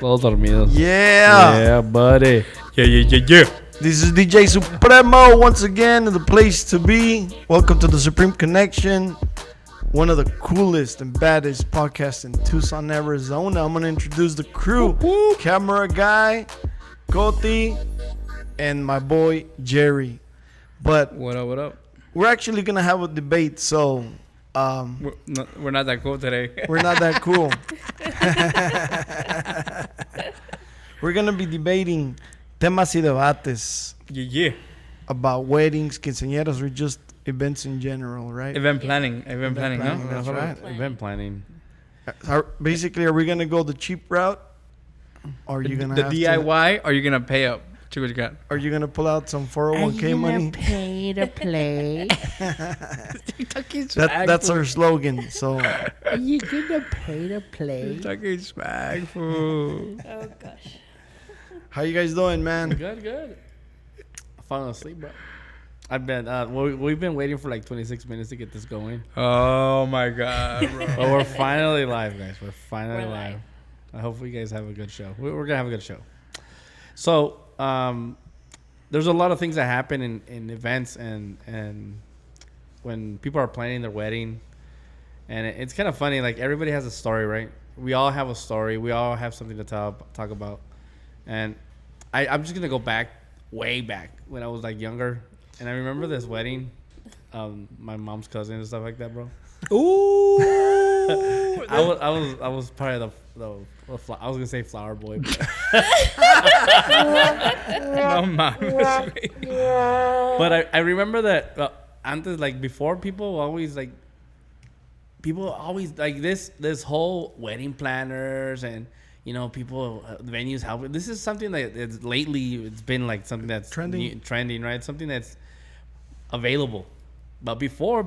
Todos dormidos. Yeah. Yeah, buddy. Yeah. This is DJ Supremo once again, the place to be. Welcome to the Supreme Connection, one of the coolest and baddest podcasts in Tucson, Arizona. I'm going to introduce the crew. Camera guy, Coti, and my boy, Jerry. But What up? we're actually going to have a debate, so We're not that cool today. we're not that cool. We're going to be debating temas y debates Yeah. about weddings, quinceañeras, or just events in general, right? Event planning, planning, no? that's right. Event planning. Basically, are we going to go the cheap route? Or are you going The to DIY, or are you gonna pay up? See what you got. Are you going to pull out some 401k money? Pay to play? That's our slogan. So Are you gonna pay to play? Talking smack, fool. Oh gosh. how you guys doing, man? Good. Falling asleep, bro. I've been we've been waiting for like 26 minutes to get this going. Oh my god, bro. But we're finally live, guys. We're finally We're live. live. I hope you guys have a good show. We're gonna have a good show. So there's a lot of things that happen in events and when people are planning their wedding, and it's kind of funny. Like everybody has a story, right? We all have a story. We all have something to talk about. And I'm just gonna go way back when I was like younger, and I remember this wedding, my mom's cousin and stuff like that, bro. Ooh. I was part of the I was gonna say flower boy, but No mames. but I remember that antes, like before, people always like this whole wedding planners and people venues help. This is something that it's lately it's been like something that's trending, right? Something that's available. But before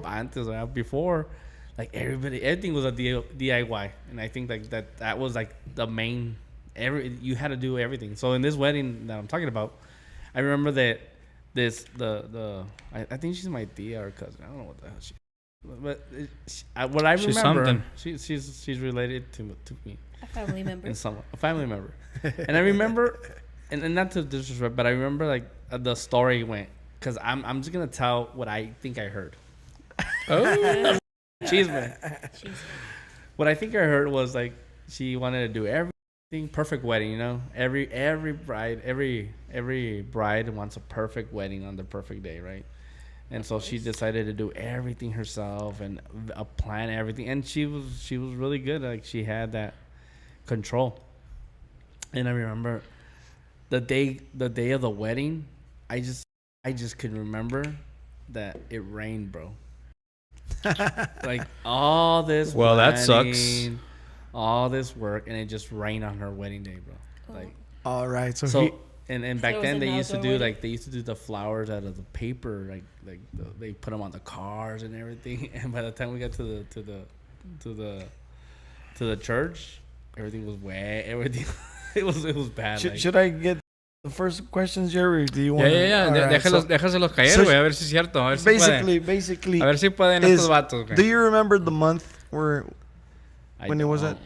like everything was a DIY, and I think like that was like the main. You had to do everything. So in this wedding that I'm talking about, I remember that I think she's my tia or cousin. I don't know what the hell she. But what I remember, She's something. She's related to me. A family member. And a family member. And I remember, and not to disrespect, but I remember like the story went, because I'm just gonna tell what I think I heard. Oh. Cheese man. What I think I heard was like she wanted to do everything perfect wedding. Every bride wants a perfect wedding on the perfect day, right? And so she decided to do everything herself and plan everything, and she was really good. Like she had that control. And I remember the day of the wedding, I just could remember that it rained, bro. Like all this Well, that planning, sucks. all this work, and it just rained on her wedding day, bro. Like All right. So, so. And back So it was then an they used to outdoor do wedding? the flowers out of the paper, they put them on the cars and everything. And by the time we got to the church, everything was wet. Everything it was bad. should I get the first questions, Jerry? Or do you want? Yeah. All right, Déjaselos caer, so güey. A ver si es cierto. A ver si pueden. basically, A ver si pueden estos vatos, güey. do you remember the month where? When it was don't. at?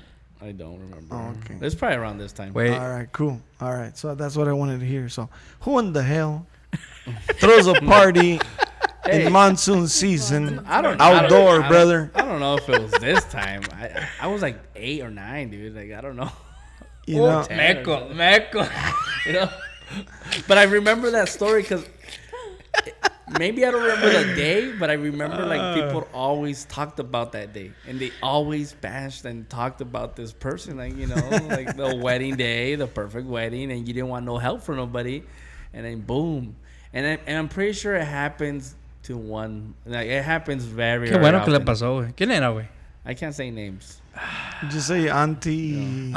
I don't remember. Oh, okay. It's probably around this time. Wait. All right, cool. All right, so that's what I wanted to hear. So, who in the hell throws a party in monsoon season? Outdoor, brother. I don't know if it was this time. I was like 8 or 9, dude. Like I don't know. You know, Meco. You know. But I remember that story because maybe I don't remember the day, but I remember like people always talked about that day, and they always bashed and talked about this person, like like the wedding day, the perfect wedding, and you didn't want no help from nobody, and then boom, and I'm pretty sure it happens to one, like it happens very. Qué very bueno que le often. pasó, güey. ¿Quién era, güey? I can't say names, just say auntie.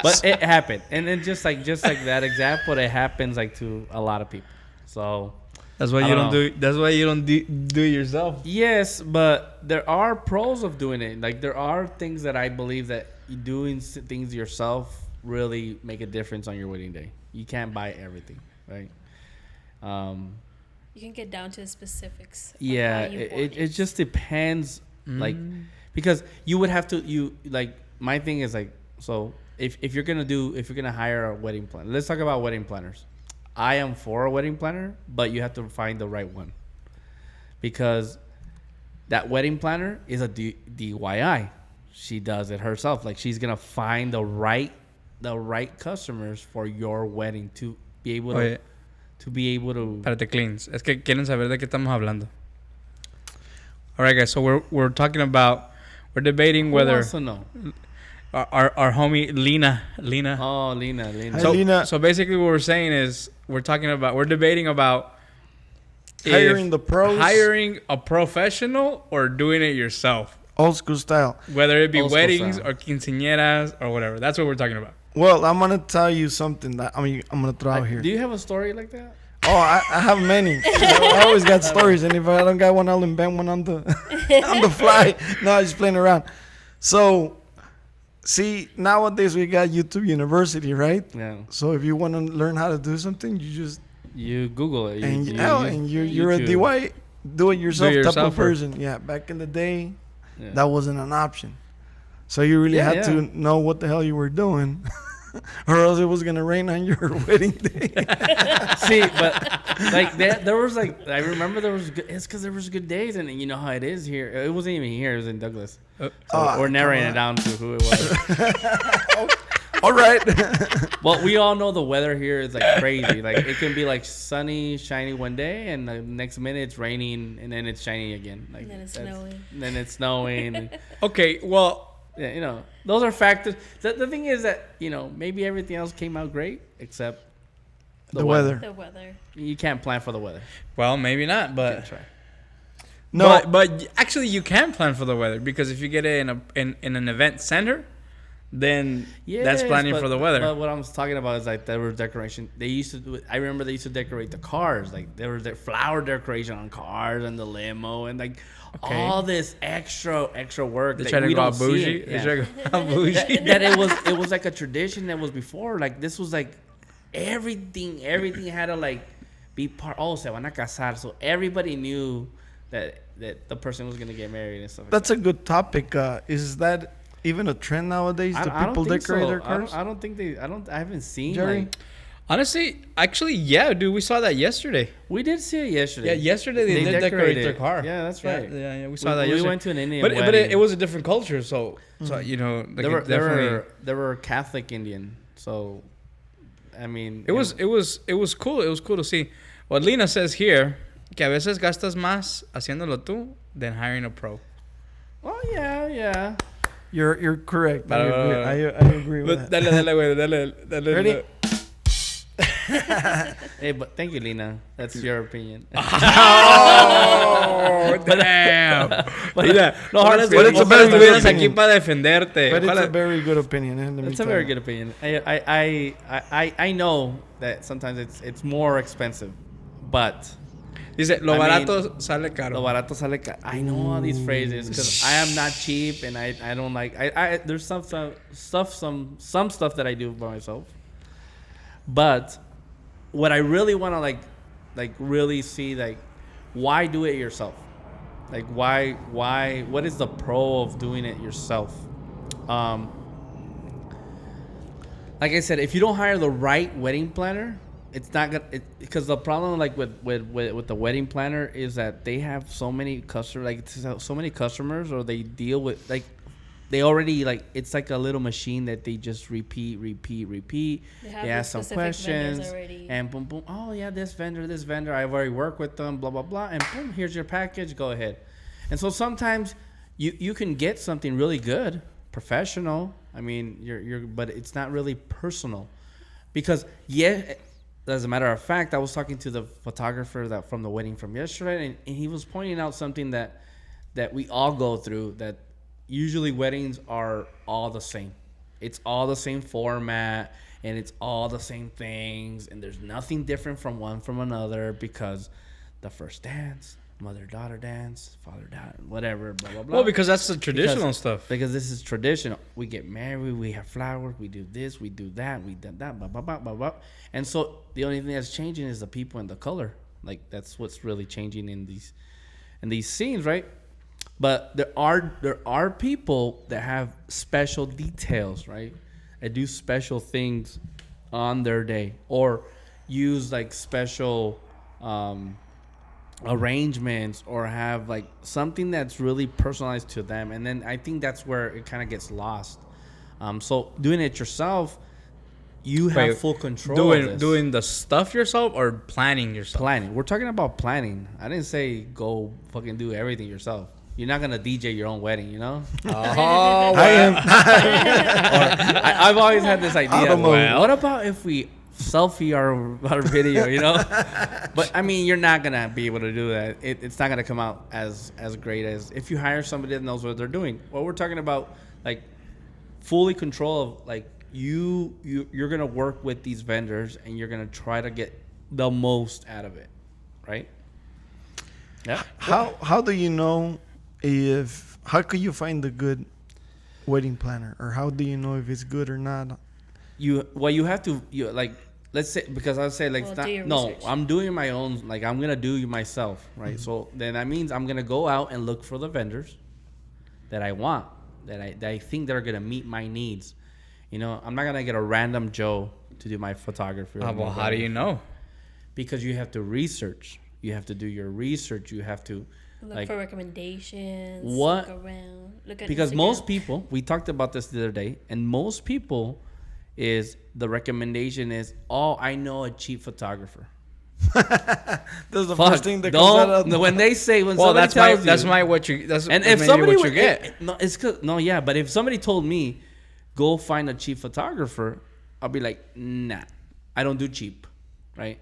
but it happened, and then just like that example, it happens like to a lot of people. So. That's why I you don't don't do. That's why you don't do it yourself. Yes, but there are pros of doing it. Like there are things that I believe that doing things yourself really make a difference on your wedding day. You can't buy everything, right? You can get down to the specifics. of Yeah, how you want it just depends, like because you would have to my thing is like, so if you're gonna hire a wedding planner, let's talk about wedding planners. I am for a wedding planner, but you have to find the right one, because that wedding planner is a DIY. She does it herself. Like, she's gonna find the right customers for your wedding to be able to Oye, espérate, cleans. Es que quieren saber de qué estamos hablando. All right, guys. So we're talking about, we're debating Who whether wants to know? our homie Lena. Oh, Lena. Hi, So, Lena. so basically, what we're saying is we're debating about Hiring if the pros. hiring a professional or doing it yourself, Old school style. whether it be Old school weddings style. or quinceañeras or whatever. That's what we're talking about. Well, I'm gonna tell you something that I'm gonna throw out here. Do you have a story like that? Oh, I have many. I always got stories, and if I don't got one, I'll invent one on the on the fly. No, I'm just playing around. So, see, nowadays we got YouTube University, right? Yeah. So if you want to learn how to do something, you just You Google it. you're a YouTube. do-it-yourself type of Do-it-yourselfer. person. Yeah, back in the day, Yeah. that wasn't an option. So you really Yeah, had to yeah. know what the hell you were doing, or else it was gonna rain on your wedding day. See, but like there was like, I remember there was it's because there was good days, and you know how it is here. It wasn't even here. It was in Douglas. So Oh, we're narrowing come it down to who it was. All right. Well, we all know the weather here is like crazy. Like, it can be like sunny, shiny one day, and the next minute it's raining, and then it's shiny again. Like, And then it's that's- snowing. Then it's snowing. And, Okay, well, yeah, you know, those are factors. The thing is that, you know, maybe everything else came out great except The weather. The weather. You can't plan for the weather. maybe not, You but can try. No, but actually you can plan for the weather, because if you get it in an event center, then that's Yes, planning but- for the weather. But what I'm talking about is like there was decoration. They used to do it. I remember they used to decorate the cars. Like, there was flower decoration on cars and the limo, and like all this extra work They that try to we go don't out see. bougie. It. They Yeah. try to go out bougie. that it was like a tradition that was before. Like, this was like everything had to like be part. Oh, se van a casar, so everybody knew that the person was gonna get married and stuff. that's a good topic. Is that even a trend nowadays? I Do don't people think decorate so. their cars? I don't think they. I haven't seen. Jerry? Like, Honestly, actually, yeah, dude, we saw that yesterday. we did see it yesterday. Yeah, yesterday they did decorate their it. car. Yeah, that's right. Yeah, we saw that We yesterday. went to an Indian but wedding. it was a different culture, so you know, like They were, it definitely. they were Catholic Indian, so I mean, It was cool. It was cool to see. What Lena says here, que a veces gastas más haciéndolo tú than hiring a pro. Oh yeah. You're correct. I But, agree with But that. dale, güey, dale. Ready? Hey, but thank you, Lena. That's your opinion. Oh, damn. Mira, no hard ojalá feelings. But it's a ojalá very good estuvieras aquí opinion. para defenderte. But it's Ojalá- a very good opinion. Let me That's a tell very you. good opinion. I know that sometimes it's more expensive, but Dice, lo I mean, barato sale caro. lo barato sale caro. I know all these phrases because I am not cheap, and I don't like. I there's some stuff that I do by myself, but what I really want to like really see, like, why do it yourself? Like, why what is the pro of doing it yourself? Like I said, if you don't hire the right wedding planner, it's not gonna, because the problem like with the wedding planner is that they have so many customers, like so many customers, or they deal with, like, they already, like, it's like a little machine that they just repeat. They have They ask some specific vendors questions, already. and boom, boom. Oh yeah, this vendor. I've already worked with them. Blah blah blah. And boom, here's your package. Go ahead. And so sometimes you can get something really good, professional. I mean, but it's not really personal, because as a matter of fact, I was talking to the photographer from the wedding from yesterday, and he was pointing out something that we all go through, that usually weddings are all the same. It's all the same format, and it's all the same things, and there's nothing different from one from another, because the first dance, mother-daughter dance, father-daughter, whatever, blah, blah, blah. Well, because that's the traditional stuff. Because this is traditional. We get married, we have flowers, we do this, we do that, we do that, blah, blah, blah, blah, blah. And so the only thing that's changing is the people and the color. Like, that's what's really changing in these scenes, right? But there are people that have special details, right? That do special things on their day or use like special arrangements or have like something that's really personalized to them. And then I think that's where it kind of gets lost. So doing it yourself, you have full control of this. Doing the stuff yourself or planning yourself? Planning. We're talking about planning. I didn't say go fucking do everything yourself. You're not gonna DJ your own wedding, you know. Oh, I am. I've always had this idea. Well. What about if we selfie our video, you know? But I mean, you're not gonna be able to do that. It's not gonna come out as great as if you hire somebody that knows what they're doing. Well, we're talking about like fully control of like you're gonna work with these vendors and you're gonna try to get the most out of it, right? Yeah. How do you know how could you find a good wedding planner, or how do you know if it's good or not? You have to like, let's say, because I'll say like I'm doing my own, like I'm gonna do it myself, right? Mm-hmm. So then that means I'm gonna go out and look for the vendors that I want, that I think that are gonna meet my needs. You know, I'm not gonna get a random Joe to do my photography. Well, how do you know? Because you have to research. You have to do your research. You have to look for recommendations. Look around. Look at because Instagram. most people, we talked about this the other day, and most people is the recommendation is, oh, I know a cheap photographer. That's the first thing that comes out of when they say when well, somebody tells that's you, my what you that's and if somebody what you get. No, it's cause, no, yeah, but if somebody told me go find a cheap photographer, I'll be like, nah, I don't do cheap, right?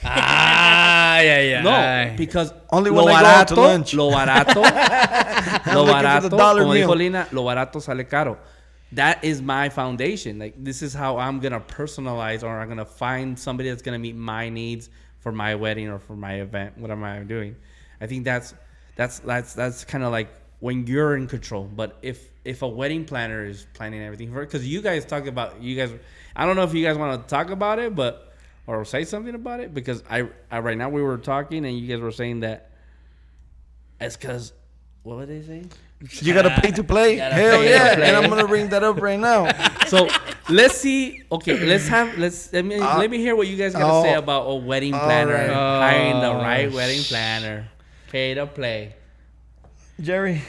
Yeah. No, because only when I go out to lunch. Lo barato, como dijo Lina, lo barato sale caro. That is my foundation. Like, this is how I'm gonna personalize, or I'm gonna find somebody that's gonna meet my needs for my wedding or for my event. What am I doing? I think that's kind of like when you're in control. But if a wedding planner is planning everything for it, because you guys talk about I don't know if you guys want to talk about it, but or say something about it, because I right now we were talking and you guys were saying that it's because what were they saying? You gotta pay to play. Hell yeah! And I'm gonna bring that up right now. So let's see. Okay, let me hear what you guys gotta say about a wedding planner, hiring the right wedding planner. Pay to play. Jerry,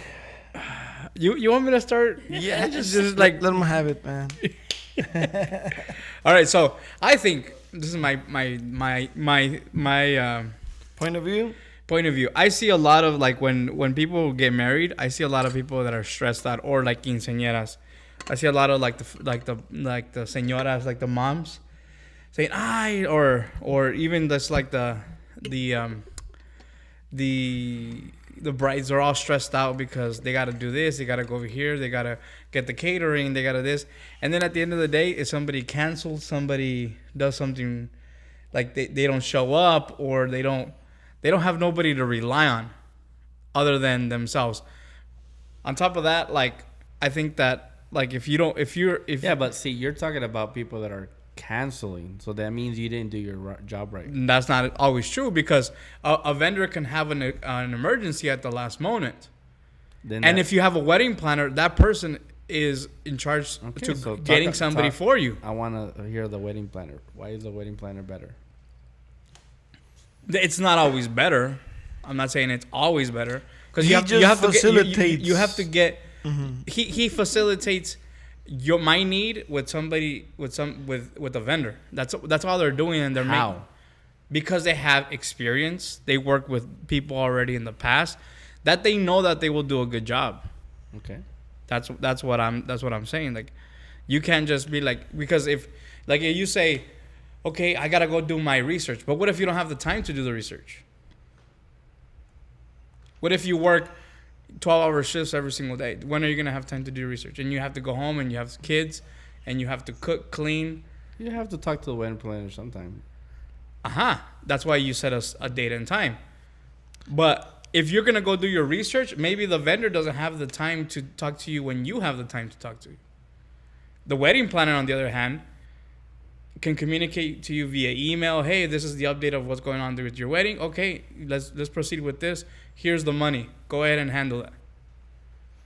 you want me to start? Yeah, just like let them have it, man. All right, so I think this is my point of view. I see a lot of like when people get married, I see a lot of people that are stressed out, or like quinceañeras. I see a lot of like the señoras, like the moms, saying or even just like the brides are all stressed out because they got to do this, they got to go over here, they got to get the catering, they got to this, and then at the end of the day, if somebody cancels, somebody does something, like they don't show up, or they don't have nobody to rely on other than themselves. On top of that, like, I think that, like, but see, you're talking about people that are canceling, so that means you didn't do your job right. That's not always true, because a vendor can have an emergency at the last moment. And if you have a wedding planner, that person is in charge getting somebody for you. I want to hear the wedding planner. Why is the wedding planner better? It's not always better. I'm not saying it's always better, because you have to get. Mm-hmm. He facilitates my need with somebody with a vendor. That's all they're doing, and they're because they have experience. They work with people already in the past that they know that they will do a good job. Okay, that's what I'm saying. Like, you can't just be like, because if you say, okay, I gotta go do my research. But what if you don't have the time to do the research? What if you work 12-hour shifts every single day? When are you gonna have time to do research? And you have to go home, and you have kids, and you have to cook, clean. You have to talk to the wedding planner sometime. That's why you set us a date and time. But if you're gonna go do your research, maybe the vendor doesn't have the time to talk to you when you have the time to talk to you. The wedding planner, on the other hand, can communicate to you via email. Hey, this is the update of what's going on with your wedding. Okay, let's proceed with this. Here's the money. Go ahead and handle it.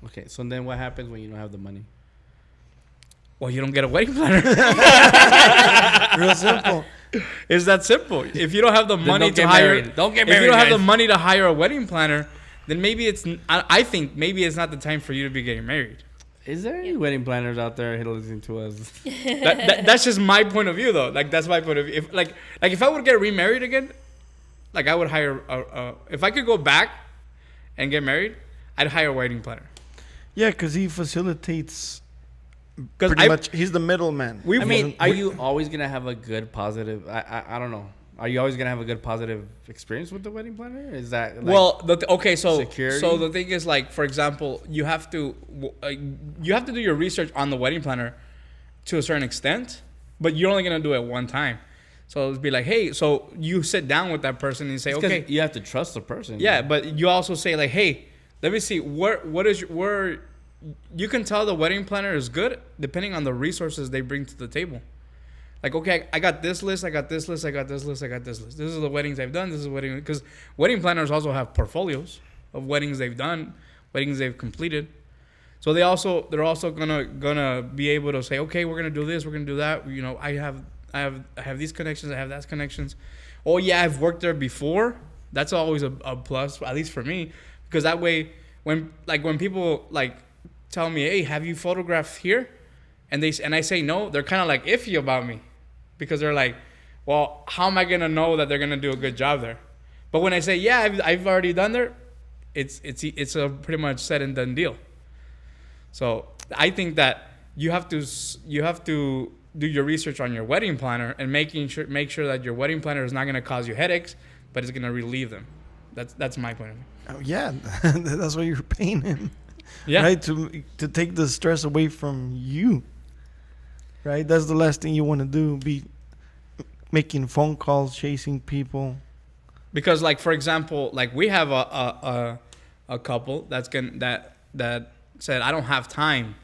Okay, so then what happens when you don't have the money? Well, you don't get a wedding planner. Real simple. It's that simple. If you don't have the money don't to get hire, married. Don't get if you married, don't have the guys. money to hire a wedding planner, then maybe I think maybe it's not the time for you to be getting married. Is there any wedding planners out there listening to us? That's just my point of view, though. Like that's my point of view. If I would get remarried again, like I would hire if I could go back and get married, I'd hire a wedding planner. Yeah, because he facilitates. Because Pretty much, he's the middleman. We've- I mean, are you always gonna have a good positive? I don't know. Are you always gonna have a good positive experience with the wedding planner? Is that like, okay, so security? so the thing is, like, for example, you have to do your research on the wedding planner to a certain extent, but you're only gonna do it one time. So it'd be like, hey, so you sit down with that person and you say, it's 'cause okay, you have to trust the person. yeah, but you also say like, hey, let me see where you can tell the wedding planner is good depending on the resources they bring to the table. Like, okay, I got this list, I got this list, I got this list, I got this list. This is the weddings I've done. This is the wedding, because wedding planners also have portfolios of weddings they've done, weddings they've completed. So they're also gonna be able to say, okay, we're gonna do this, we're gonna do that. You know, I have these connections, I have that connections. Oh yeah, I've worked there before. That's always a plus, at least for me, because that way when people like tell me, hey, have you photographed here? And I say no, they're kind of like iffy about me, because they're like, well, how am I gonna know that they're gonna do a good job there? But when I say, yeah, I've already done there, it's a pretty much said and done deal. So I think that you have to do your research on your wedding planner and make sure that your wedding planner is not gonna cause you headaches, but it's gonna relieve them. That's my point of view. Oh, yeah, that's why you're paying him. Yeah. Right, to take the stress away from you. Right, that's the last thing you want to do. Be making phone calls, chasing people. Because, like, for example, like we have a couple that said, I don't have time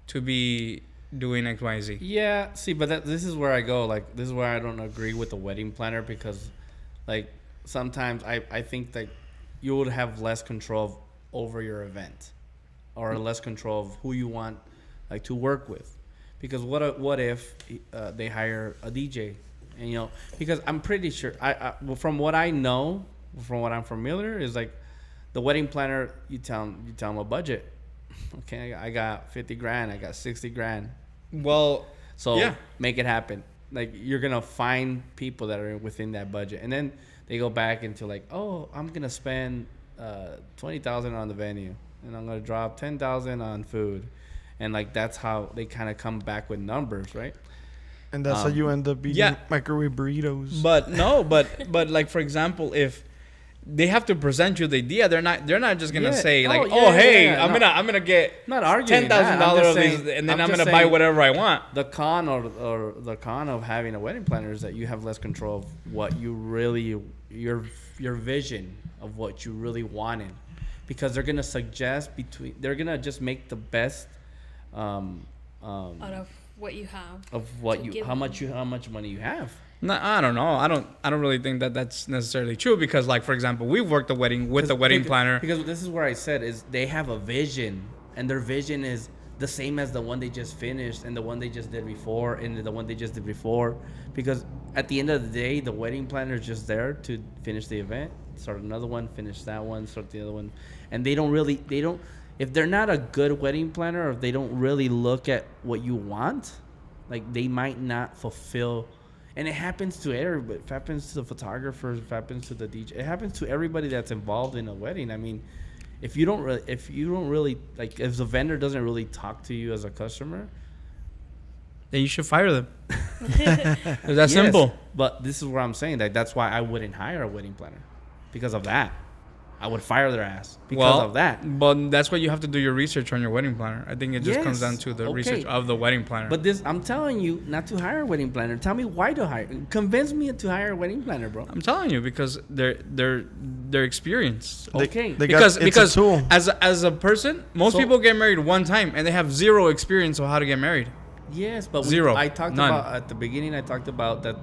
to be doing X, Y, Z. Yeah, see, but this is where I go. Like, this is where I don't agree with the wedding planner, because, like, sometimes I think that you would have less control over your event, or less control of who you want, like, to work with. Because what if they hire a DJ, and you know, because I'm pretty sure well, from what I know, from what I'm familiar, is like the wedding planner, you tell them a budget. Okay, I got 50 grand, I got 60 grand. Well, So yeah. make it happen. Like, you're gonna find people that are within that budget, and then they go back into like, oh, I'm gonna spend $20,000 on the venue, and I'm gonna drop $10,000 on food, and like that's how they kind of come back with numbers, right? And that's how you end up eating yeah. microwave burritos. But no, but like, for example, if they have to present you the idea, they're not just gonna Yeah. say like, Oh, yeah, hey, yeah, I'm no. gonna get Not arguing $10,000 of these, saying, and then I'm just gonna buy saying whatever I want. The con or the con of having a wedding planner is that you have less control of what you really your vision of what you really wanted, because they're gonna suggest they're gonna just make the best Out of what you have. of what to you give how them. much money you have. No, I don't know. I don't really think that that's necessarily true, because, like, for example, we've worked a wedding with a wedding planner. Because this is where I said is they have a vision, and their vision is the same as the one they just finished, and the one they just did before, and the one they just did before. Because at the end of the day, the wedding planner is just there to finish the event, start another one, finish that one, start the other one, and they don't. If they're not a good wedding planner, or if they don't really look at what you want, like, they might not fulfill. And it happens to everybody. It happens to the photographers. It happens to the DJ. It happens to everybody that's involved in a wedding. I mean, if you don't really like, if the vendor doesn't really talk to you as a customer, Then you should fire them. It's that yes, simple. But this is where I'm saying that that's why I wouldn't hire a wedding planner, because of that. I would fire their ass because of that. But that's why you have to do your research on your wedding planner. I think it just comes Yes, down to the okay. research of the wedding planner. But I'm telling you not to hire a wedding planner. Tell me why to hire. Convince me to hire a wedding planner, bro. I'm telling you, because they're experienced. Okay. Because it's a tool. as a person, most So- people get married one time and they have zero experience on how to get married. Yes, but Zero. I talked None. about at the beginning. I talked about that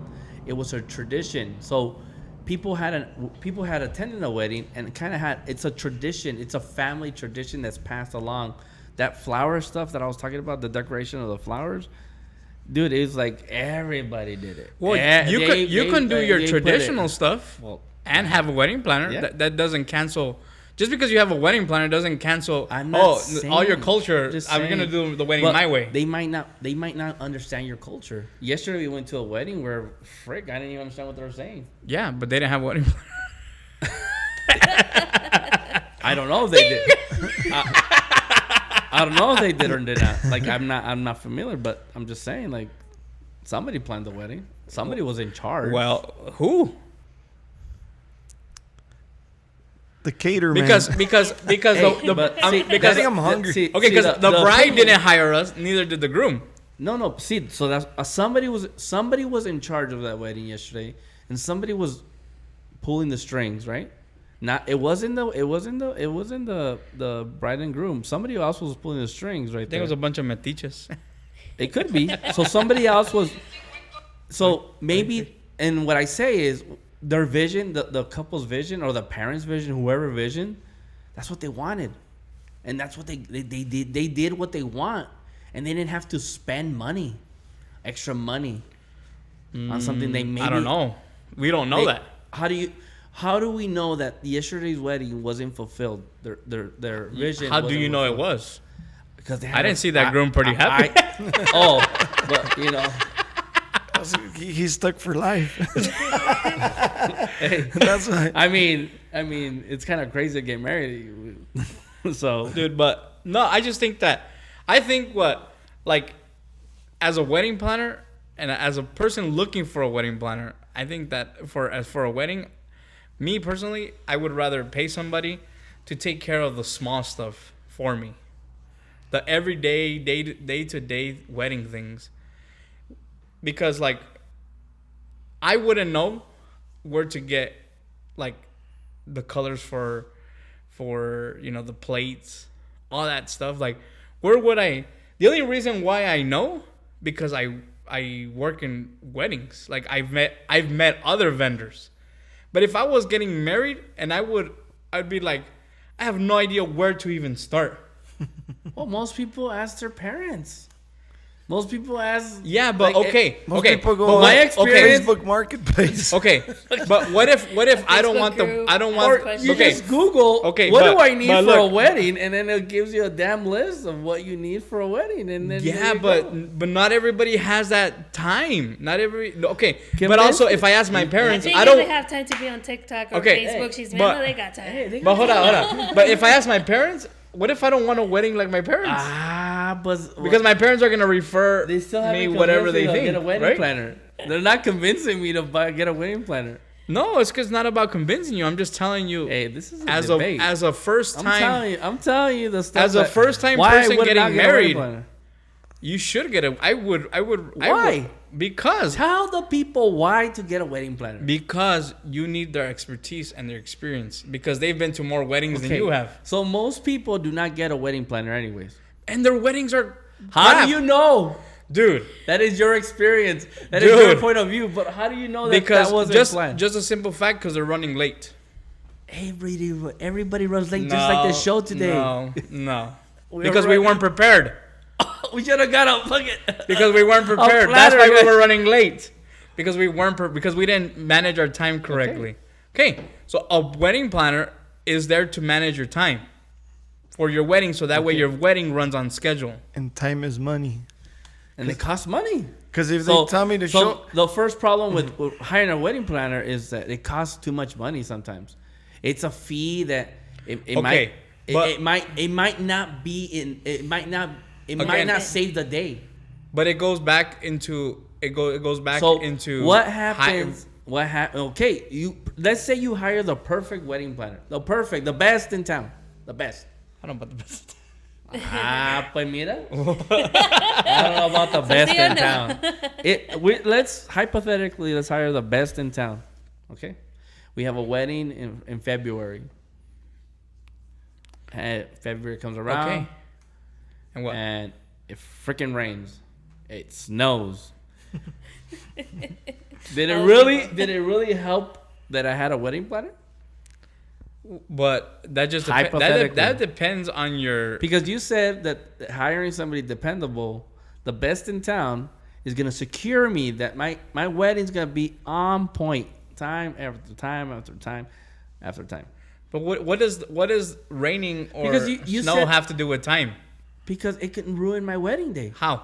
it was a tradition. So people had attended a wedding and kind of had. It's a tradition. It's a family tradition that's passed along. That flower stuff that I was talking about, the decoration of the flowers, dude, it's like everybody did it. Well, you can do your traditional stuff Well, and have a wedding planner. Yeah. That doesn't cancel. Just because you have a wedding planner doesn't cancel. I'm not All your saying- culture. just I'm gonna saying. do the wedding but my way. They might not understand your culture. Yesterday we went to a wedding where frick, I didn't even understand what they were saying. Yeah, but they didn't have a wedding planner. I don't know if they did. I don't know if they did or did not. Like I'm not familiar, but I'm just saying like somebody planned the wedding. Somebody was in charge. Well, who? The caterer man. Because Hey, the see, because I'm hungry. okay, because the bride didn't hire us, neither did the groom. No. See, so that's somebody was in charge of that wedding yesterday, and somebody was pulling the strings, right? It wasn't the bride and groom. Somebody else was pulling the strings, right I think there. it was a bunch of metiches. It could be. So somebody else was. So maybe, and what I say is, their vision, the couple's vision, or the parents' vision, whoever vision, that's what they wanted, and that's what they did. They did what they want, and they didn't have to spend money, extra money, on something they maybe. I don't know. We don't know that. How do we know that yesterday's wedding wasn't fulfilled? Their vision. How do wasn't you know it fulfilled? was? Because they I didn't see that groom pretty happy. But you know. He's stuck for life. Hey, That's why. I mean, it's kind of crazy to get married. So, Dude, but no, I just think that as a wedding planner and as a person looking for a wedding planner, I think that for a wedding, me personally, I would rather pay somebody to take care of the small stuff for me, the everyday day to day wedding things, because like I wouldn't know where to get like the colors for the plates, all that stuff. Like, where would I? The only reason why I know, because I work in weddings. Like, I've met other vendors. But if I was getting married, and I'd be like, I have no idea where to even start. well, most people ask their parents. Most people ask. Yeah, but like, okay, Most okay. people go but on my experience- Facebook Marketplace. Okay, but what if I don't Facebook want group. I don't Or want you okay. just Google, Okay, what but- do I need but for a look. wedding? And then it gives you a damn list of what you need for a wedding. And then Yeah, there you but go. not everybody has that time. Not every okay. But Convince also, me. if I ask my I parents, think I if don't. they have time to be on TikTok or Okay, Facebook. She's but- they got time. Hey, they But got hold on. But if I ask my parents, what if I don't want a wedding like my parents? but Because my parents are gonna refer they still me haven't whatever they convinced me to think. get a wedding Right? planner. They're not convincing me to get a wedding planner. No, it's because not about convincing you. I'm just telling you. Hey, this is a as debate. a first time, I'm telling you the stuff. As a that- first-time why person would I getting not get a wedding married, planner? you should get a. I would. Why? Because Tell the people why to get a wedding planner. because you need their expertise and their experience, because they've been to more weddings than you have, So most people do not get a wedding planner anyways. and their weddings are. How crap. do you know? Dude? That is your experience. That is your Dude. point of view. But how do you know that Because that wasn't just planned? just a simple fact, because they're running late. Everybody runs late just like the show today. No. We Because were we running- weren't prepared. We should have got a fucking. Because we weren't prepared. That's why planner. we were running late. Because we weren't because we didn't manage our time correctly. Okay. So a wedding planner is there to manage your time for your wedding, so that way your wedding runs on schedule. And time is money. And it costs money. Because if they tell me to show, the first problem with hiring a wedding planner is that it costs too much money sometimes. It's a fee that it Okay, might but- it might not be in it might not Again- save the day. But it goes back into it goes back So into what happens? What happens? Okay, let's say you hire the perfect wedding planner, the best in town, the best. I don't know about the best. Pues mira. I don't know about the best sí o in no? town. Let's hypothetically let's hire the best in town. Okay, we have a wedding in February. And February comes around, Okay. And what? and it freaking rains. It snows. Did it really help that I had a wedding planner? But that just Hypothetically. that depends on your. Because you said that hiring somebody dependable, the best in town, is gonna secure me that my wedding's gonna be on point, time after time after time after time. But what does raining or Because you snow said- have to do with time? Because it can ruin my wedding day. How?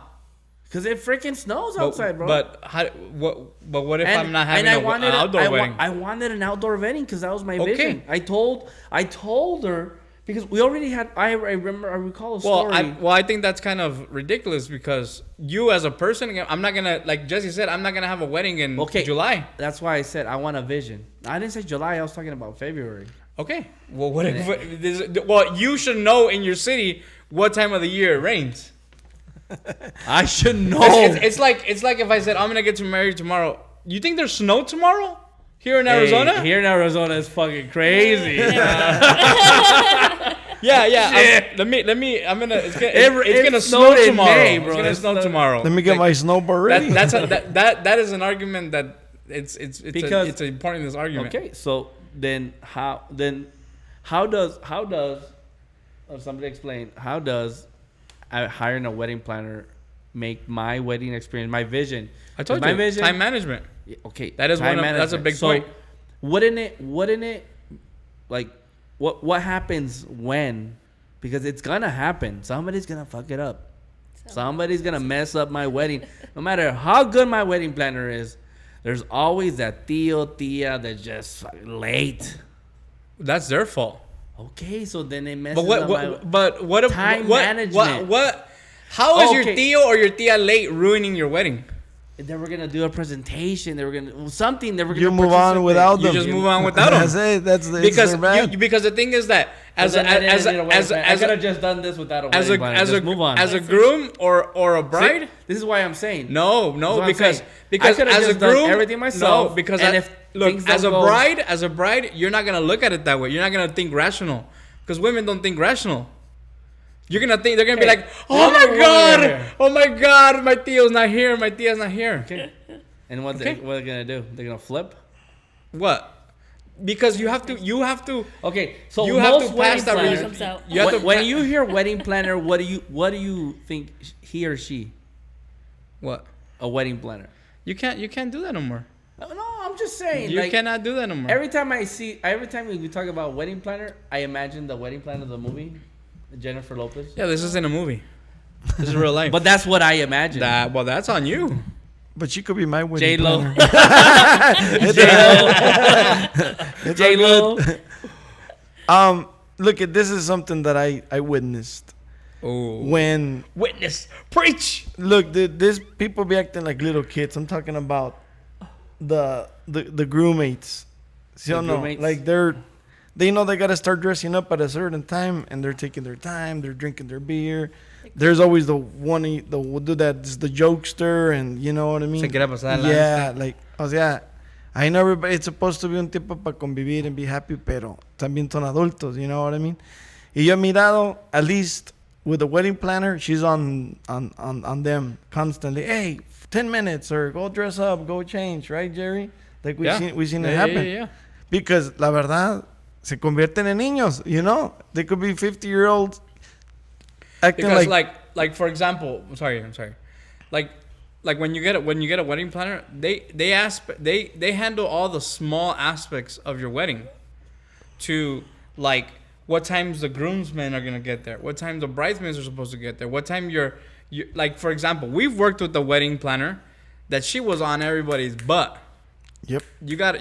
Because it freaking snows outside, bro. But how? What if And- I'm not having and I an wanted outdoor wedding? I wanted an outdoor wedding because that was my Okay. vision. I told her because we already had. I recall a Well, story. I think that's kind of ridiculous because you as a person, I'm not gonna, like Jesse said, I'm not gonna have a wedding in July. That's why I said I want a vision. I didn't say July. I was talking about February. Okay. Well, what if? Well, you should know in your city what time of the year it rains. I should know. It's like if I said I'm gonna get married tomorrow. You think there's snow tomorrow here in Arizona? Hey, here in Arizona is fucking crazy. Yeah. Let me. I'm gonna. It's gonna It snow snowed in tomorrow. May, bro. It's gonna snow tomorrow. Let me get my snowboard ready. That is an argument that it's Because- it's important in this argument. Okay, so then how does somebody explain how does hiring a wedding planner make my wedding experience, my vision? I told my you, vision, time management. Okay, That is time that's a management. big So, point. Wouldn't it like what happens when? Because it's gonna happen. Somebody's gonna fuck it up. Somebody's gonna mess up my wedding. No matter how good my wedding planner is, there's always that tia that's just fucking late. That's their fault. Okay, so then it messes But up what if Time what, management. What how is your Okay. tío or your tía late ruining your wedding? They were gonna do a presentation. They were gonna something. They were gonna You move on participate. without You them. just move on without them. That's it. That's the Because it's their bad. because the thing is that as But then I didn't need a wedding planner. I as could have just done this without a as wedding a planner. as Just a move on. as a groom or a bride. This is why I'm saying. No, That's what I'm because saying. I because could've as a just done groom, everything myself, No, because and if look, things as a don't go- bride, you're not gonna look at it that way. You're not gonna think rational, because women don't think rational. You're gonna think they're gonna be Okay. like, oh There's my no god, woman here. oh my god, my tío's not here, my tía's not here. Okay. And what Okay. what are they gonna do? They're gonna flip. What? Because you have to. Okay, so You have most to wedding pass that planners- comes out. You have to when pa- you hear wedding planner, what do you think he or she What? a wedding planner? You can't do that no more. No, I'm just saying. You like, cannot do that no more. every time we talk about wedding planner, I imagine the wedding planner of the movie, Jennifer Lopez. Yeah, this isn't a movie. This is real life. But that's what I imagine. That's on you. But she could be my wedding J-Lo. planner. It's J all Lo. good. Look, this is something that I witnessed Oh. when Witness, preach. look, this people be acting like little kids. I'm talking about the groommates. See, The no, groommates? like they know they gotta start dressing up at a certain time, and they're taking their time. They're drinking their beer. There's always the one the will do that is the jokester, and you know what I mean. Se quiere pasar de Yeah, like, o sea, I know everybody. It's supposed to be un tiempo para convivir and be happy, pero también son adultos. You know what I mean? Y yo he mirado, at least with the wedding planner, she's on them constantly. Hey, 10 minutes or go dress up, go change, right, Jerry? Like we seen it happen. Yeah. Because la verdad se convierten en niños, you know? They could be 50-year-olds acting Because like like for example, I'm sorry. Like when you get a wedding planner, they handle all the small aspects of your wedding, to like what times the groomsmen are gonna get there, what time the bridesmaids are supposed to get there, what time you like, for example, we've worked with the wedding planner that she was on everybody's butt. Yep. You gotta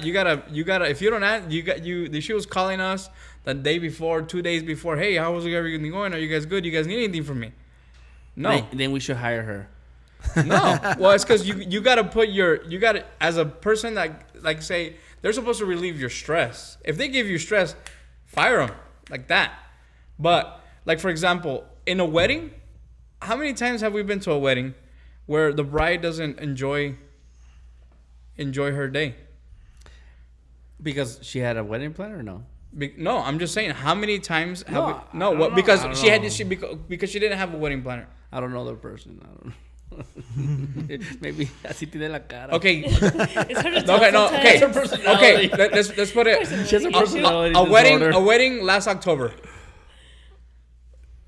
if you don't ask, she was calling us the day before, 2 days before, hey, how was everything going? Are you guys good? You guys need anything from me? No. Then we should hire her. No. Well, it's because you gotta as a person that, like, say they're supposed to relieve your stress. If they give you stress, fire them like that. But like, for example, in a wedding, how many times have we been to a wedding where the bride doesn't enjoy her day? Because she had a wedding planner or no? No, I'm just saying, how many times have No, we? I No, don't what? know. Because I don't she had know. because she didn't have a wedding planner. I don't know the person. I don't know. Maybe así tiene la cara. Okay. It's hard to tell Okay. No. Okay. sometimes. Okay. Let's put it. She has a personality A wedding. disorder. A wedding last October.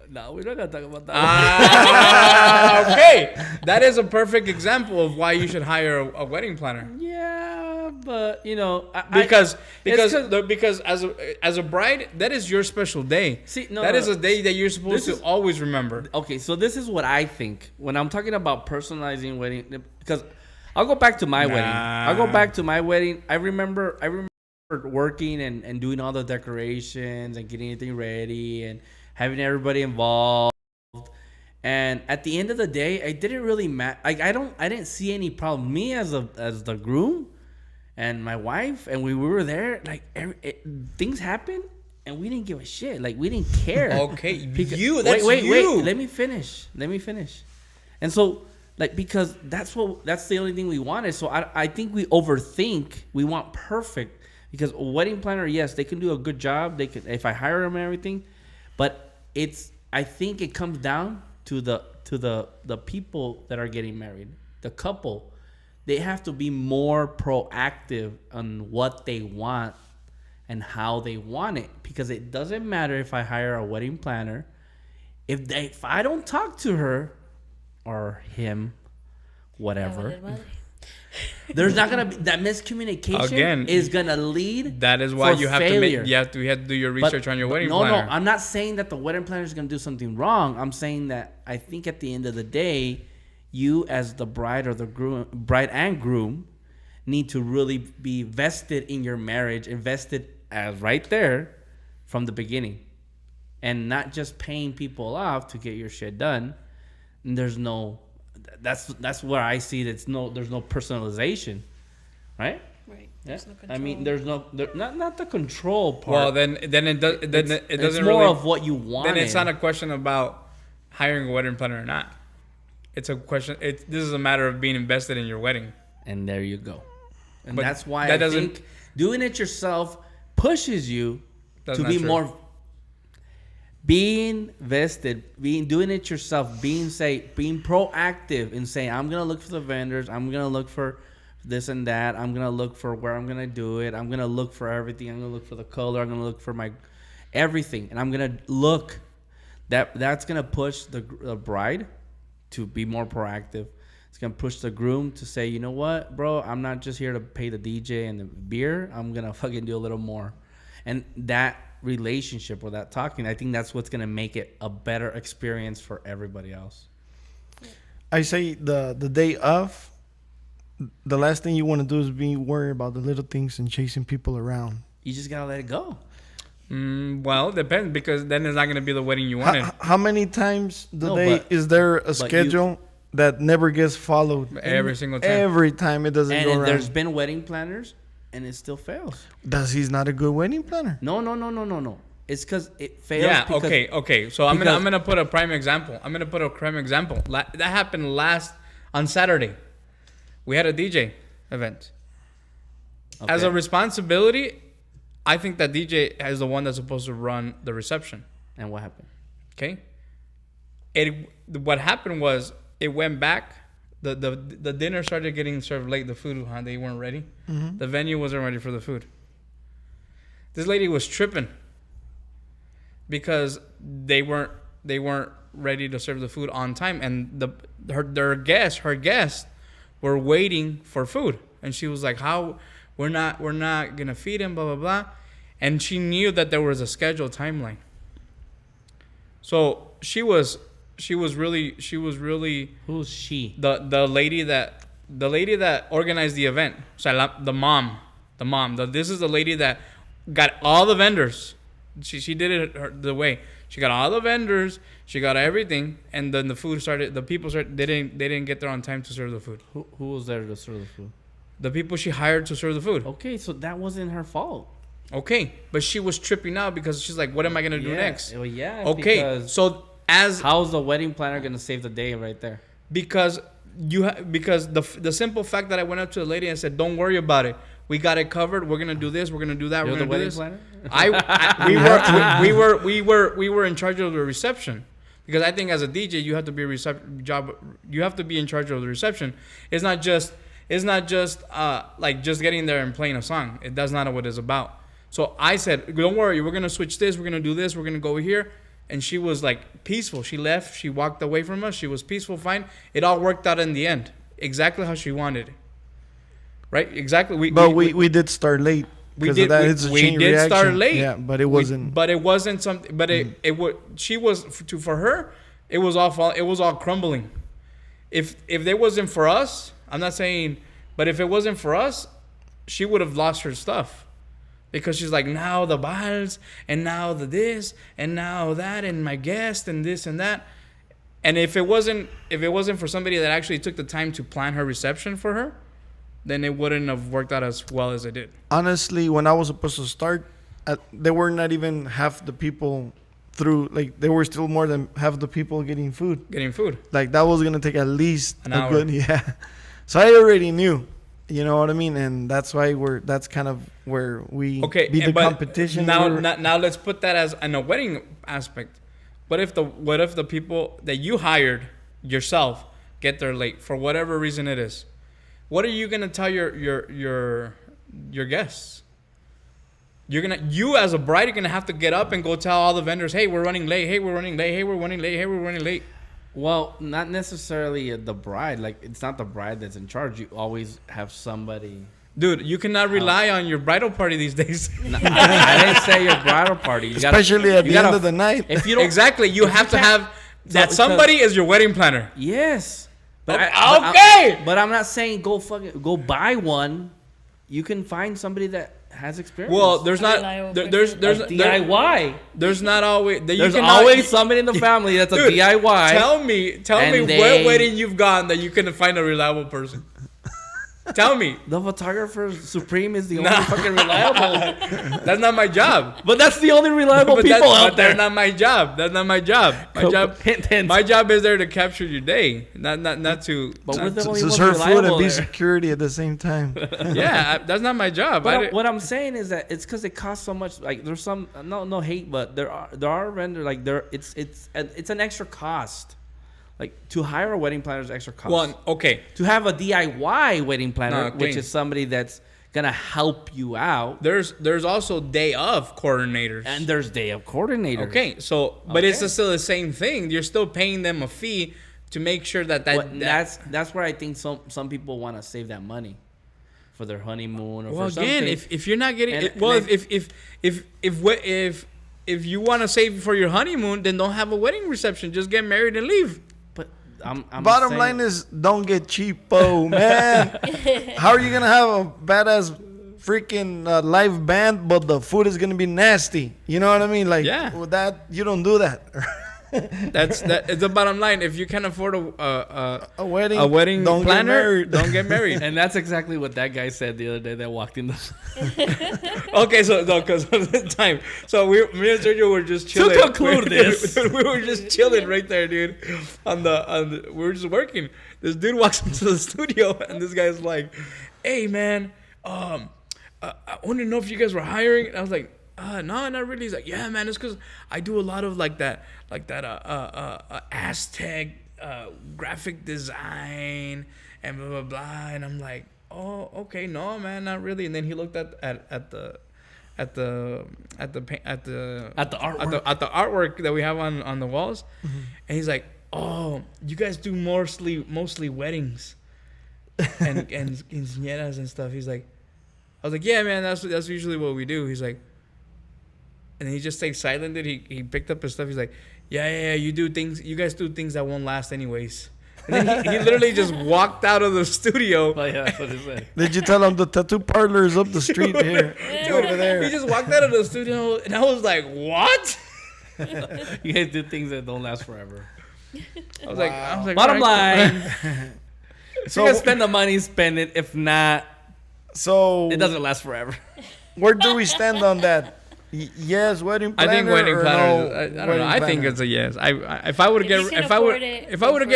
No, we're not gonna talk about that. Okay. That is a perfect example of why you should hire a wedding planner. Yeah, but you know, Because it's because as a bride, that is your special day. See, no, that no, is a day that you're supposed this to is- always remember. okay, so this is what I think when I'm talking about personalizing wedding. Because I'll go back to my wedding. I'll go back to my wedding. I remember working and doing all the decorations and getting everything ready and having everybody involved. And at the end of the day, I didn't really I didn't see any problem. Me as the groom and my wife, and we were there. Like things happened, and we didn't give a shit. Like we didn't care. Okay, Because- you. That's wait. you. Let me finish. And so, like, because that's the only thing we wanted. So I think we overthink. We want perfect. Because a wedding planner, yes, they can do a good job. They could, if I hire them and everything, but I think it comes down to the people that are getting married, the couple. They have to be more proactive on what they want and how they want it, because it doesn't matter if I hire a wedding planner if I don't talk to her or him, whatever. There's not gonna be that miscommunication. Again, is gonna lead. That is why for you have failure. to do your research on your wedding no, planner. No, I'm not saying that the wedding planner is gonna do something wrong. I'm saying that I think at the end of the day, you as the bride or the groom, bride and groom, need to really be vested in your marriage, invested as right there from the beginning, and not just paying people off to get your shit done. And there's no, that's where I see that there's no personalization, right? Right. Yeah. There's no I mean, control. not the control part. Well, then it doesn't it's more really. of what you want. Then it's not a question about hiring a wedding planner or not. It's a question. This is a matter of being invested in your wedding. And there you go. And But that's why that I doesn't- think doing it yourself pushes you That's to not be true. more being vested, doing it yourself, being proactive and saying, I'm gonna look for the vendors, I'm gonna look for this and that, I'm gonna look for where I'm gonna do it, I'm gonna look for everything, I'm gonna look for the color, I'm gonna look for my everything, and I'm gonna look. That's gonna push the bride to be more proactive. It's gonna push the groom to say, you know what, bro, I'm not just here to pay the DJ and the beer. I'm gonna fucking do a little more. And that relationship or that talking, I think that's what's gonna make it a better experience for everybody else. I say the day of, the last thing you want to do is be worried about the little things and chasing people around. You just gotta let it go. Well, it depends, because then it's not going to be the wedding you wanted. How many times No, is there a you- schedule that never gets followed? Every single time. Every time it doesn't go And there's around. been wedding planners, and it still fails. He's not a good wedding planner? No. It's because it fails. Yeah. because Okay. So I'm because- gonna put a prime example. That happened on Saturday. We had a DJ event. As Okay. a responsibility, I think that DJ is the one that's supposed to run the reception. And what happened? Okay. What happened was it went back. The dinner started getting served late. The food, they weren't ready. Mm-hmm. The venue wasn't ready for the food. This lady was tripping because they weren't ready to serve the food on time, and her guests were waiting for food, and she was like, "How we're not gonna feed him, blah blah blah," and she knew that there was a scheduled timeline. So she was really Who's she? the lady that organized the event. So the mom. This is the lady that got all the vendors. She did it the way. She got all the vendors. She got everything, and then the food started. The people started. They didn't get there on time to serve the food. Who was there to serve the food? The people she hired to serve the food. Okay, so that wasn't her fault. Okay, but she was tripping out because she's like, "What am I gonna do next?" Well, yeah. Okay, because so how's the wedding planner gonna save the day right there? because the simple fact that I went up to the lady and said, "Don't worry about it. We got it covered. We're gonna do this. We're gonna do that. You're we're the gonna do wedding this." planner. we were in charge of the reception Because I think as a DJ, you have to be you have to be in charge of the reception. It's not just like just getting there and playing a song. That's not what it's about. So I said, don't worry, we're gonna switch this, we're gonna do this, we're gonna go over here. And she was like peaceful. She left, she walked away from us, she was peaceful, fine. It all worked out in the end, exactly how she wanted. Right? Exactly. We did start late. We did start late. Yeah, but it wasn't. But it wasn't something. But it was. She was for her. It was all crumbling. If it wasn't for us, I'm not saying. But if it wasn't for us, she would have lost her stuff, because she's like, now the vals and now the this and now that and my guest and this and that. And if it wasn't for somebody that actually took the time to plan her reception for her, then it wouldn't have worked out as well as it did. Honestly, when I was supposed to start, there were not even half the people through. Like, there were still more than half the people getting food. Like, that was going to take at least an hour. Yeah. So I already knew. You know what I mean? And that's why that's kind of where we beat the competition. Now let's put that as in a wedding aspect. What if the people that you hired yourself get there late for whatever reason it is? What are you gonna tell your guests? You as a bride, you're gonna have to get up and go tell all the vendors, hey, we're running late. Hey, we're running late. Hey, we're running late. Hey, we're running late. Well, not necessarily the bride. Like, it's not the bride that's in charge. You always have somebody. Dude, you cannot rely on your bridal party these days. No, I didn't say your bridal party. Especially at the end of the night. If you don't, exactly, you have to have that somebody is your wedding planner. Yes. But but I'm not saying go buy one. You can find somebody that has experience. Well, there's DIY. There's not always. There's always somebody in the family that's a DIY. Tell me what wedding you've gone that you couldn't find a reliable person. Tell me. The photographer Supreme is the only fucking reliable. That's not my job. But that's the only reliable people out there. That's not my job. My job is there to capture your day, not to. But we're the only ones serve food and be security at the same time. Yeah, that's not my job. But what I'm saying is that it's because it costs so much. Like, there's some no hate, but there are vendors like it's an extra cost. Like, to hire a wedding planner is extra cost. Well, okay. To have a DIY wedding planner, which is somebody that's gonna help you out. There's also day of coordinators. And there's day of coordinators. Okay, so but it's still the same thing. You're still paying them a fee to make sure that's where I think some people want to save that money for their honeymoon or for something. Again, if you're not getting if you want to save for your honeymoon, then don't have a wedding reception. Just get married and leave. I'm Bottom line is, don't get cheapo, man. How are you gonna have a badass freaking live band, but the food is gonna be nasty? You know what I mean? Like, with that, you don't do that. It's the bottom line. If you can afford a wedding don't planner, don't get married. And that's exactly what that guy said the other day that walked in the. Okay, so because of the time, so me and Sergio were just chilling. To conclude this, we were just chilling right there, dude. We were just working. This dude walks into the studio, and this guy's like, "Hey, man, I want to know if you guys were hiring." And I was like, no, not really. He's like, yeah, man, it's because I do a lot of like that Aztec graphic design and blah blah blah. And I'm like, oh, okay, no, man, not really. And then he looked at the artwork that we have on the walls, and he's like, oh, you guys do mostly weddings and quinceañeras and stuff. He's like, I was like, yeah, man, that's usually what we do. He's like. And he just stayed silent. He picked up his stuff. He's like, yeah. You guys do things that won't last anyways. And then he literally just walked out of the studio. Oh, yeah, that's what he said. Did you tell him the tattoo parlor is up the street here? Dude, over there. He just walked out of the studio, and I was like, what? You guys do things that don't last forever. I was like, bottom line. So, you can spend the money, spend it. If not, it doesn't last forever. Where do we stand on that? Yes, wedding planner. I think wedding planner. No, I don't know. I think it's a yes. If I would get remarried, if I would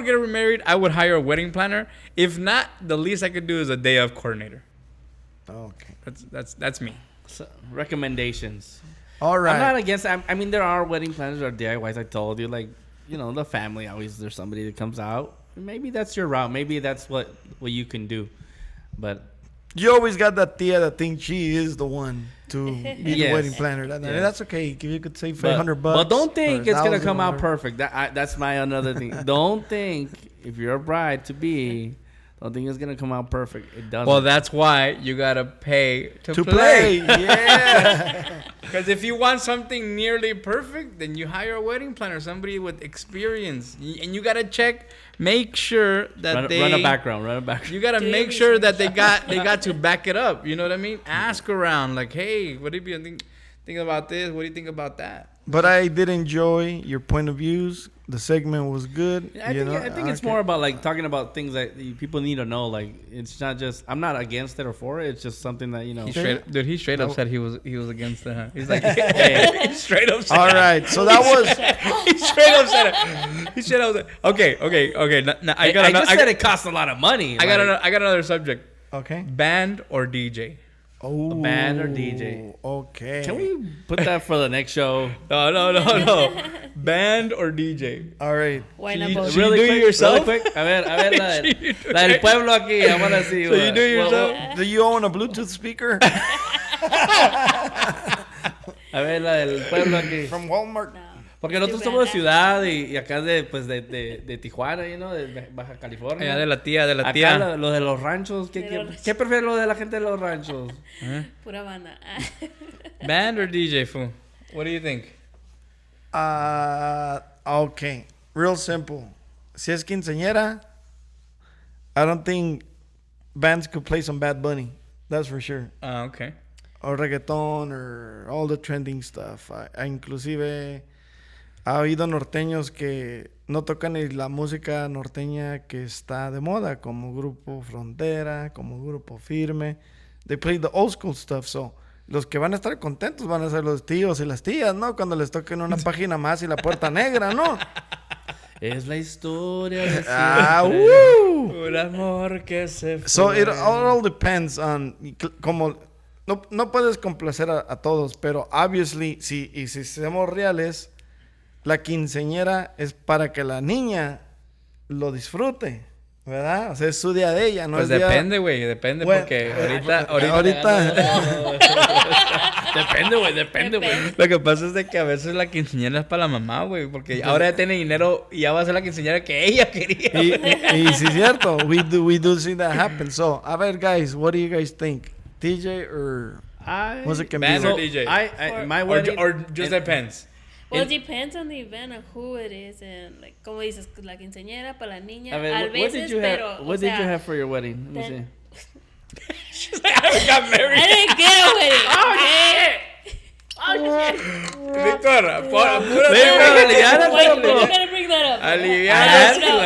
get remarried, I would hire a wedding planner. If not, the least I could do is a day of coordinator. Okay, that's me. So, recommendations. All I'm not right. against. I mean, there are wedding planners or DIYs. I told you, like, the family always there's somebody that comes out. Maybe that's your route. Maybe that's what you can do. But You always got that tia that thinks she is the one to be the Yes. wedding planner. Yes. That's okay. You could save but, $500. but don't think or it's gonna 1,000 come or out whatever. perfect. That's my another thing. Don't think if you're a bride to be, don't think it's gonna come out perfect. It doesn't. Well, that's why you gotta pay To play. play. Yeah. Because if you want something nearly perfect, then you hire a wedding planner, somebody with experience, and you gotta make sure that run a background. You gotta Do make your sure that they got to back it up. You know what I mean? Ask around, like, hey, what do you think about this? What do you think about that? But I did enjoy your point of views. The segment was good. I think it's Okay. more about like talking about things that people need to know. Like it's not just I'm not against it or for it. It's just something that He straight up said he was against that. He's like, he straight up said All right. So that was. He straight up said it. He straight up said, okay. Now, I just said it costs a lot of money. I got another subject. Okay. Band or DJ? Oh. band or DJ? Okay. Can we put that for the next show? No. Band or DJ? All right. Why So not you- both? so you do it yourself? Really quick. A ver, la del pueblo aquí. I want to see. So you do it yourself? Do you own a Bluetooth speaker A ver, la del pueblo aquí. from Walmart? No. Porque nosotros somos de ciudad y acá de Tijuana, de Baja California. De la tía. Acá lo de los ranchos. De los ranchos. ¿Qué prefiere lo de la gente de los ranchos? Pura banda. Band or DJ, fool? What do you think? Okay. Real simple. Si es quinceañera, I don't think bands could play some Bad Bunny. That's for sure. Okay. Or reggaeton or all the trending stuff. Inclusive ha habido norteños que no tocan ni la música norteña que está de moda, como Grupo Frontera, como Grupo Firme. They play the old school stuff, so los que van a estar contentos van a ser los tíos y las tías, ¿no? Cuando les toquen una página más y la puerta negra, ¿no? Es la historia de ¡Woo! Un amor que se fue. So it all depends on como no puedes complacer a todos, pero obviously si somos reales, la quinceañera es para que la niña lo disfrute, ¿verdad? O sea, es su día de ella, no Pues es día- depende, güey, depende Bueno, porque ahorita Depende, güey. Lo que pasa es de que a veces la quinceañera es para la mamá, güey, porque ahora ya tiene dinero y ya va a ser la quinceañera que ella quería. y sí es cierto, we do see that happen. So, a ver, guys, what do you guys think? DJ or music and Band music? or DJ? My Or, wedding, or just depends. Well, it depends on the event and who it is and like como dices la quinceañera para la niña. A ver, a what veces, did you pero have? o What did you sea, have for your wedding? Let me then- see. I got married. I didn't get a wedding. Víctor, apúrate. Aliviana, Why bro. you gotta bring that up? Aliviana. I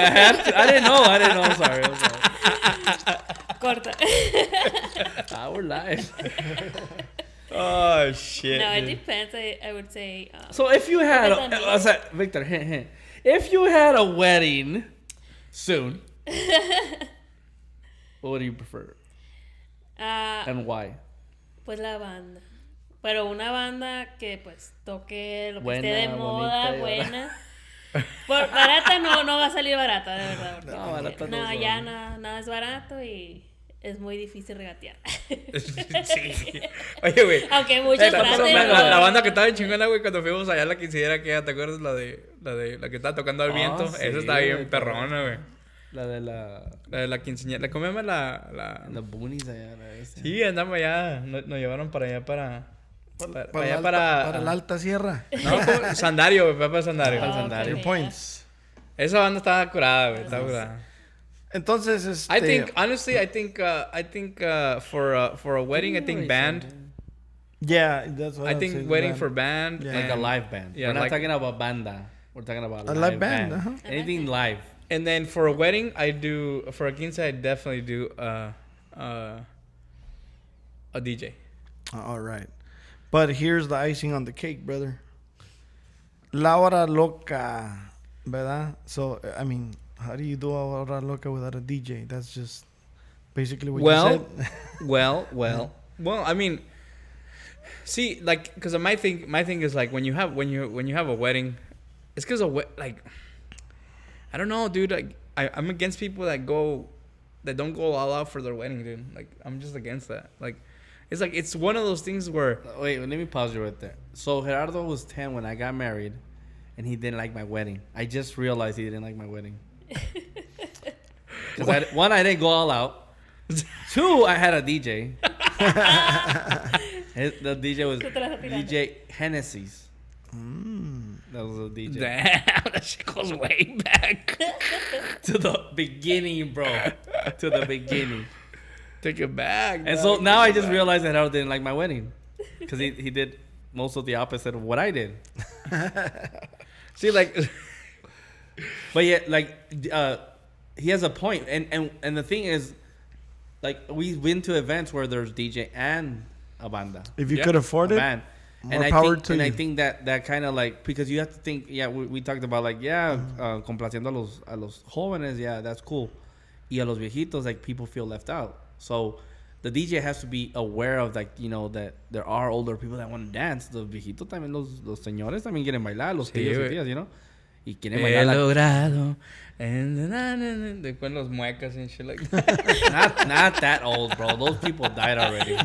had to. I didn't know. I'm sorry. Corta. Our life. Oh, shit. No, it dude. depends. I would say. So if you had, Depends on o sea, Victor, if you had a wedding soon, what do you prefer and why? Pues la banda. Pero una banda que pues toque lo que Buena, esté de moda, bonita y buena. Barata no va a salir barata, de verdad. porque No, barata no no, son. ya nada es barato y es muy difícil regatear. Sí. Oye, güey. Aunque muchos traten. La banda que estaba en chingona, güey, cuando fuimos allá a la quinceañera, que ¿te acuerdas? La que estaba tocando al viento. sí, Esa estaba bien güey, perrona, güey. La de la La de la quinceañera. ¿Cómo se llama la? the boonies allá. La esa. Sí, andamos allá. Nos llevaron para allá para allá para la alta sierra. No, como Sandario, güey, para Sandario. Para Ah, Sandario. ok, Points. Esa banda estaba curada, güey. Estaba curada. Entonces, I think honestly, I think for a wedding, I think band. yeah, that's what I I'd think say, waiting band. for band, Yeah. Like a and- live band. Yeah, We're not like- talking about banda. We're talking about A live live band. band, uh-huh. Anything live. And then for a wedding, for a quince, I definitely do a DJ. All right. But here's the icing on the cake, brother. La hora loca, ¿verdad? So, I mean, how do you do a hora loca without a DJ? That's just basically what Well, you said. well. I mean, See, like, because my thing is like when you have a wedding, it's because like, I don't know, dude. Like, I'm against people that don't go all out for their wedding, dude. Like, I'm just against that. Like, it's one of those things where Wait, let me pause you right there. So Gerardo was 10 when I got married, and he didn't like my wedding. I just realized he didn't like my wedding. Because one, I didn't go all out. Two, I had a DJ. The DJ was DJ Hennessy's. That was a DJ. damn, that shit goes way back. To the beginning, bro. To the beginning. Take it back. And so now I just realized that Gerardo didn't like my wedding. Because he did most of the opposite of what I did. See, like, But yeah, like, he has a point. And the thing is, like, we've been to events where there's DJ and a banda. If you Yeah. could afford A it, band. more power to and you. I think that kind of like, because you have to think, we talked about like, complaciendo a los jóvenes, that's cool. Y a los viejitos, like, people feel left out. So the DJ has to be aware of, like, that there are older people that want to dance. Los viejitos también, los señores también quieren bailar, los tíos y güey. tías, Y quieren he bailar. logrado. And después los muecas and shit like that. Not that old, bro. Those people died already.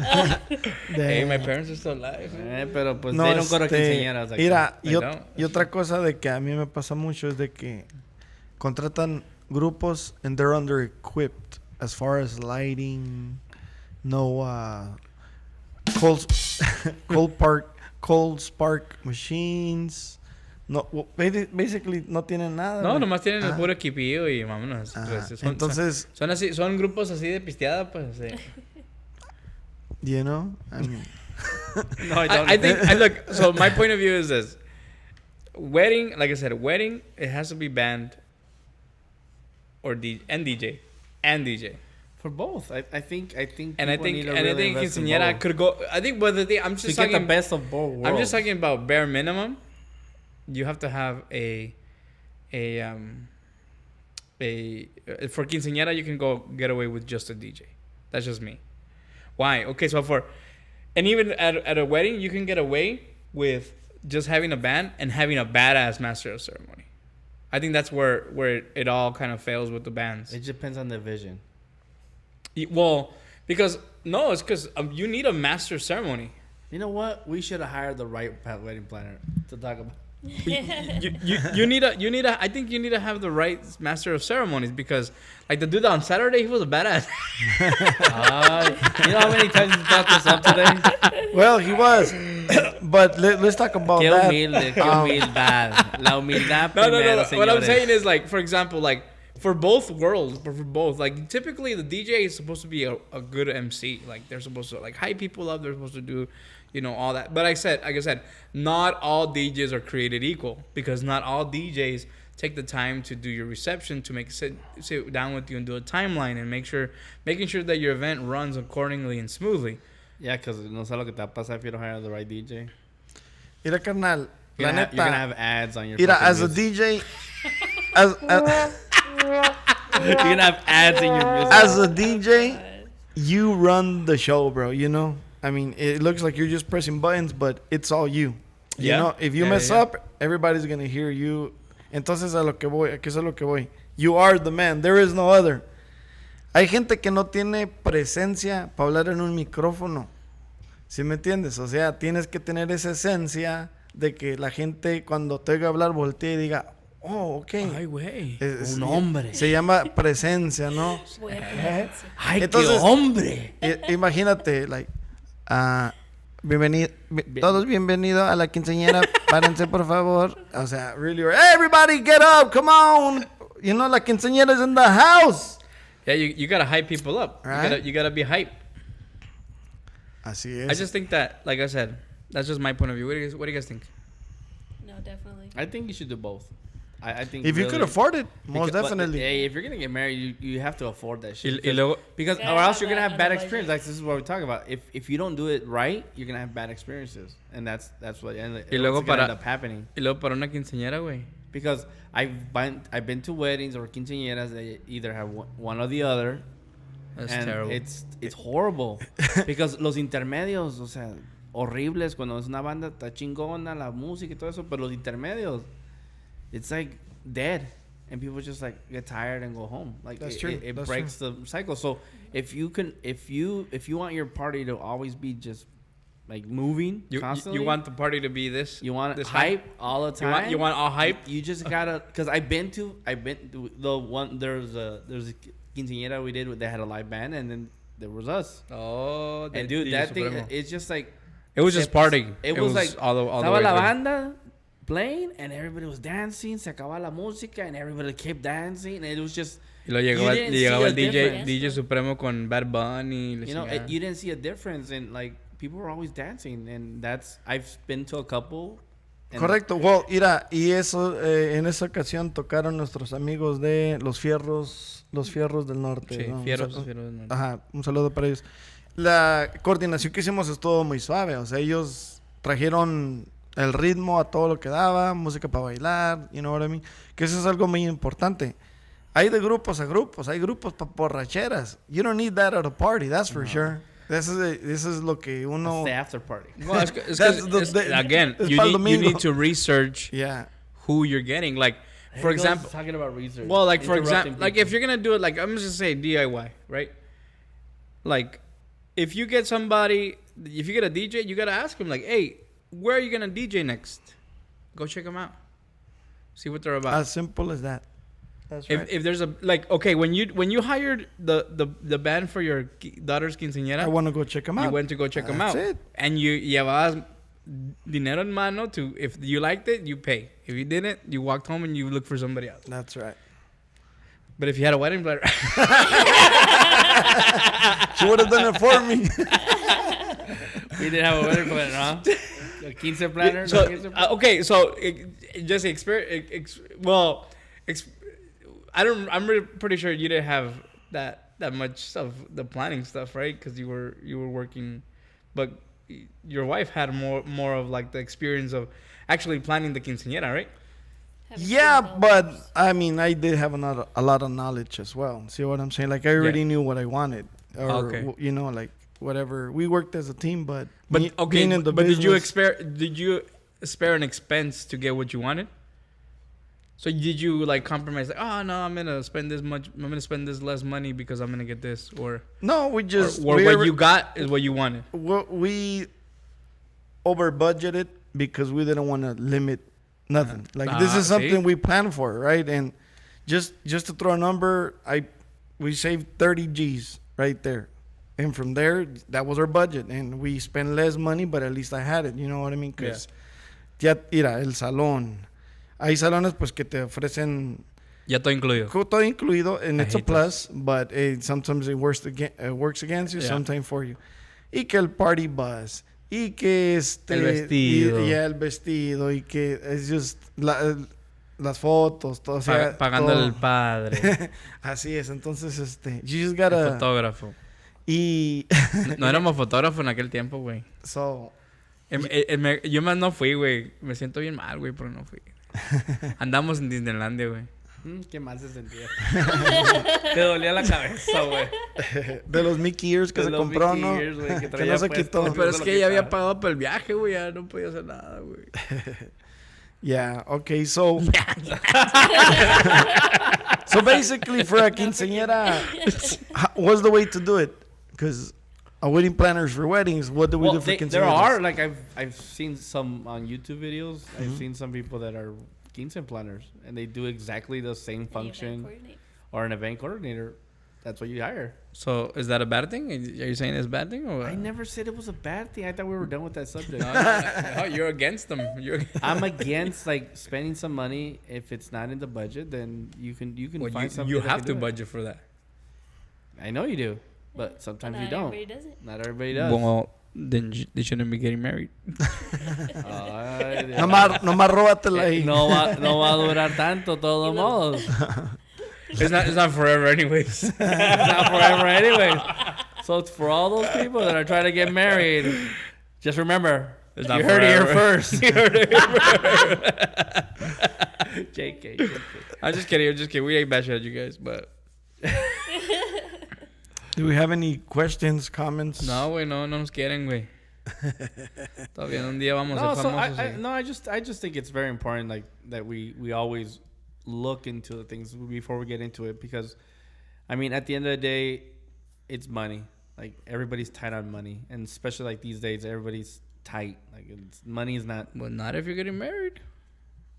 Hey, my parents are still alive. Man. Pero pues No, they don't go to quinceañeras. Like mira, They y, don't. y otra cosa de que a mí me pasa mucho es de que contratan grupos and they're under equipped as far as lighting, no cold spark machines. No, basically no tienen nada. No, güey. nomás tienen el Ah, puro equipillo y vámonos. ah, Pues, entonces, son así, son grupos así de pisteada, pues. Sí. you know, I mean, No, I don't. I think, look, so my point of view is this. Wedding, like I said, wedding, it has to be band or DJ. For both, I think. And I people think, need to and I really think invest in quinceañera both. could go. I think, but the thing, I'm to just get the talking. best of both worlds. I'm just talking about bare minimum. You have to have for quinceañera you can go get away with just a DJ. That's just me. Why? Okay, so and even at a wedding you can get away with just having a band and having a badass master of ceremony. I think that's where it all kind of fails with the bands. It depends on the vision. Well, because it's because you need a master of ceremony. You know what? We should have hired the right wedding planner to talk about. you need a I think you need to have the right master of ceremonies because like the dude on Saturday he was a badass. You know how many times he brought this up today? well, he was, but let's talk about Qué that. humilde, qué humildad. La humildad No. primero, What I'm señores. saying is like for example like for both worlds, but for both like typically the DJ is supposed to be a good MC. Like they're supposed to like hype people up. They're supposed to do all that. But like I said, not all DJs are created equal because not all DJs take the time to do your reception, to sit down with you and do a timeline and making sure that your event runs accordingly and smoothly. Yeah, because no sé lo que te va a pasar if you don't hire the right DJ. Mira, carnal, la You're neta. gonna have ads on your. Mira, fucking as a music. DJ, as You're gonna have ads in your music. as a DJ, you run the show, bro. You know, I mean, it looks like you're just pressing buttons, but it's all you. You Yeah. know, if you Yeah, mess yeah. up, everybody's gonna hear you. Entonces a qué es a lo que voy. You are the man. There is no other. Hay gente que no tiene presencia para hablar en un micrófono. ¿Sí me entiendes? O sea, tienes que tener esa esencia de que la gente cuando te oiga hablar voltee y diga, oh, ok. Ay, güey. Un hombre. Se llama presencia, ¿no? Ay, Entonces- qué hombre. Imagínate, like, bienvenido, todos bienvenidos a la quinceañera, párense por favor. O sea, really, hey, everybody get up, come on. You know, la quinceañera is in the house. Yeah, you gotta hype people up. Right. You gotta be hype. Así I es. just think that, like I said, that's just my point of view. What do you guys think? No, definitely. I think you should do both. I think If you really- could afford it, most Because- but, definitely. hey, if you're gonna get married, you have to afford that shit. Y luego, Because Yeah, or else you're have gonna a- have bad have a experience. budget. Like this is what we're talking about. If you don't do it right, you're gonna have bad experiences, and that's what luego what's gonna para- end up happening. y luego para una quinceañera, güey. Because I've been to weddings or quinceañeras that either have one or the other, That's and terrible. it's horrible because los intermedios, o sea, horribles cuando es una banda está chingona, la música y todo eso, pero los intermedios, it's like dead. And people just like get tired and go home. Like That's it, true. it That's breaks the cycle. So if you want your party to always be just like moving constantly, You want the party to be this. you want this hype all the time. You want all hype. You just gotta, cause I've been to the one. There's a quinceañera we did. They had a live band, and then there was us. Oh, And dude, that thing, it's just like it was just party. It was like all the estaba way la through. banda playing, and everybody was dancing. Se acababa la música, and everybody kept dancing, and it was just. Y luego llegó, You didn't llegaba see el a DJ, difference. DJ Supremo con Bad Bunny. You know, you didn't see a difference, and like people were always dancing, and that's I've been to a couple. And Correcto. Well, mira, y eso, en esa ocasión tocaron nuestros amigos de Los Fierros del Norte. Sí, ¿no? Fieros, Un Fieros del Norte. Ajá, un saludo para ellos. La coordinación que hicimos estuvo muy suave, o sea, ellos trajeron el ritmo a todo lo que daba, música para bailar, you know what I mean? Que eso es algo muy importante. Hay de grupos a grupos, hay grupos para borracheras. You don't need that at a party, that's for sure. Eso es lo que uno... That's the after party. Well, it's That's 'cause the- again, es you pa'l need, you domingo. need to research Yeah. who you're getting. Like, for Here goes example, talking about research. well, like for Interrupting example, like people. if you're gonna do it, like I'm just gonna say DIY, right? Like, if you get somebody, if you get a DJ, you gotta ask him, like, hey, where are you gonna DJ next? Go check them out. See what they're about. As simple as that. That's right. If there's a like, okay, when you hired the band for your daughter's quinceañera, I want to go check them out. you went to go check them That's out, it. and you llevabas dinero en mano to, if you liked it, you pay. If you didn't, you walked home and you looked for somebody else. That's right. But if you had a wedding planner, She would have done it for me. We didn't have a wedding planner, huh? A 15 planner. so no 15 planner? okay, so just experience. Well, I'm really pretty sure you didn't have that much of the planning stuff, right? Because you were working, but your wife had more of like the experience of actually planning the quinceañera, right? Haven't Yeah, seen but those. I mean, I did have a lot of knowledge as well. See what I'm saying? Like I already knew what I wanted, or Okay. you know, like whatever. We worked as a team, but But okay, being in the but business, did you spare an expense to get what you wanted? So did you like compromise? Like, oh no, I'm gonna spend this much. I'm gonna spend this less money because I'm gonna get this, or No, we just or we what were- you got is what you wanted. we over budgeted because we didn't want to limit nothing. Like this is see? something we planned for, right? And just to throw a number, we saved 30 G's right there. And from there, that was our budget. And we spent less money, but at least I had it. You know what I mean? Because ya, mira, el salón. Hay salones pues que te ofrecen Ya todo incluido. todo incluido, and I it's a hate plus, but sometimes it works against you, Yeah. sometimes for you. Y que el party bus, y que El vestido. y el vestido, y que es just las fotos, todo. O sea, Pagando todo. el padre, Así es, entonces, you just el gotta... fotógrafo. Y... No éramos fotógrafos en aquel tiempo, güey. so, Yo más no fui, güui. Me siento bien mal, güey, pero no fui. Andamos en Disneylandia, güey. Qué mal se sentía. Te dolía la cabeza, güey. de los Mickey Ears que De se los compró, Mickey ¿no? Ears, güey, que que traía no se puesto. quitó. Pero es se lo que ya había quitaron. pagado por el viaje, güey. Ya no podía hacer nada, güey. Yeah, okay, so... So basically, for a quinceañera, what's the way to do it? Because a wedding planners for weddings, what do we do for quinceañeras? There are like I've seen some on YouTube videos. I've seen some people that are quince planners, and they do exactly the same And you function, coordinate. or an event coordinator. That's what you hire. So, is that a bad thing? Are you saying it's a bad thing? Or what? I never said it was a bad thing. I thought we were done with that subject. No, you're against them. I'm against like spending some money if it's not in the budget. Then you can Well, find something. you that have can to do it. budget for that. I know you do, but sometimes Not you don't. everybody does it. Not everybody does. Well, then they shouldn't be getting married. Ay, Dios. Nomás róbatela ahí. no va a durar tanto, de todos modos. It's not forever, anyways. It's not forever anyway. So it's for all those people that are trying to get married. Just remember, It's you not heard it here forever. first. JK. I'm just kidding. We ain't bashing at you guys, but Do we have any questions, comments? no, güey, no nos quieren, güey. Todavía un día vamos a No, ser so famosos. I just think it's very important, like that we always look into the things before we get into it, because, I mean, at the end of the day, it's money. Like, everybody's tight on money, and especially like these days, everybody's tight. Like, money is not. But not if you're getting married.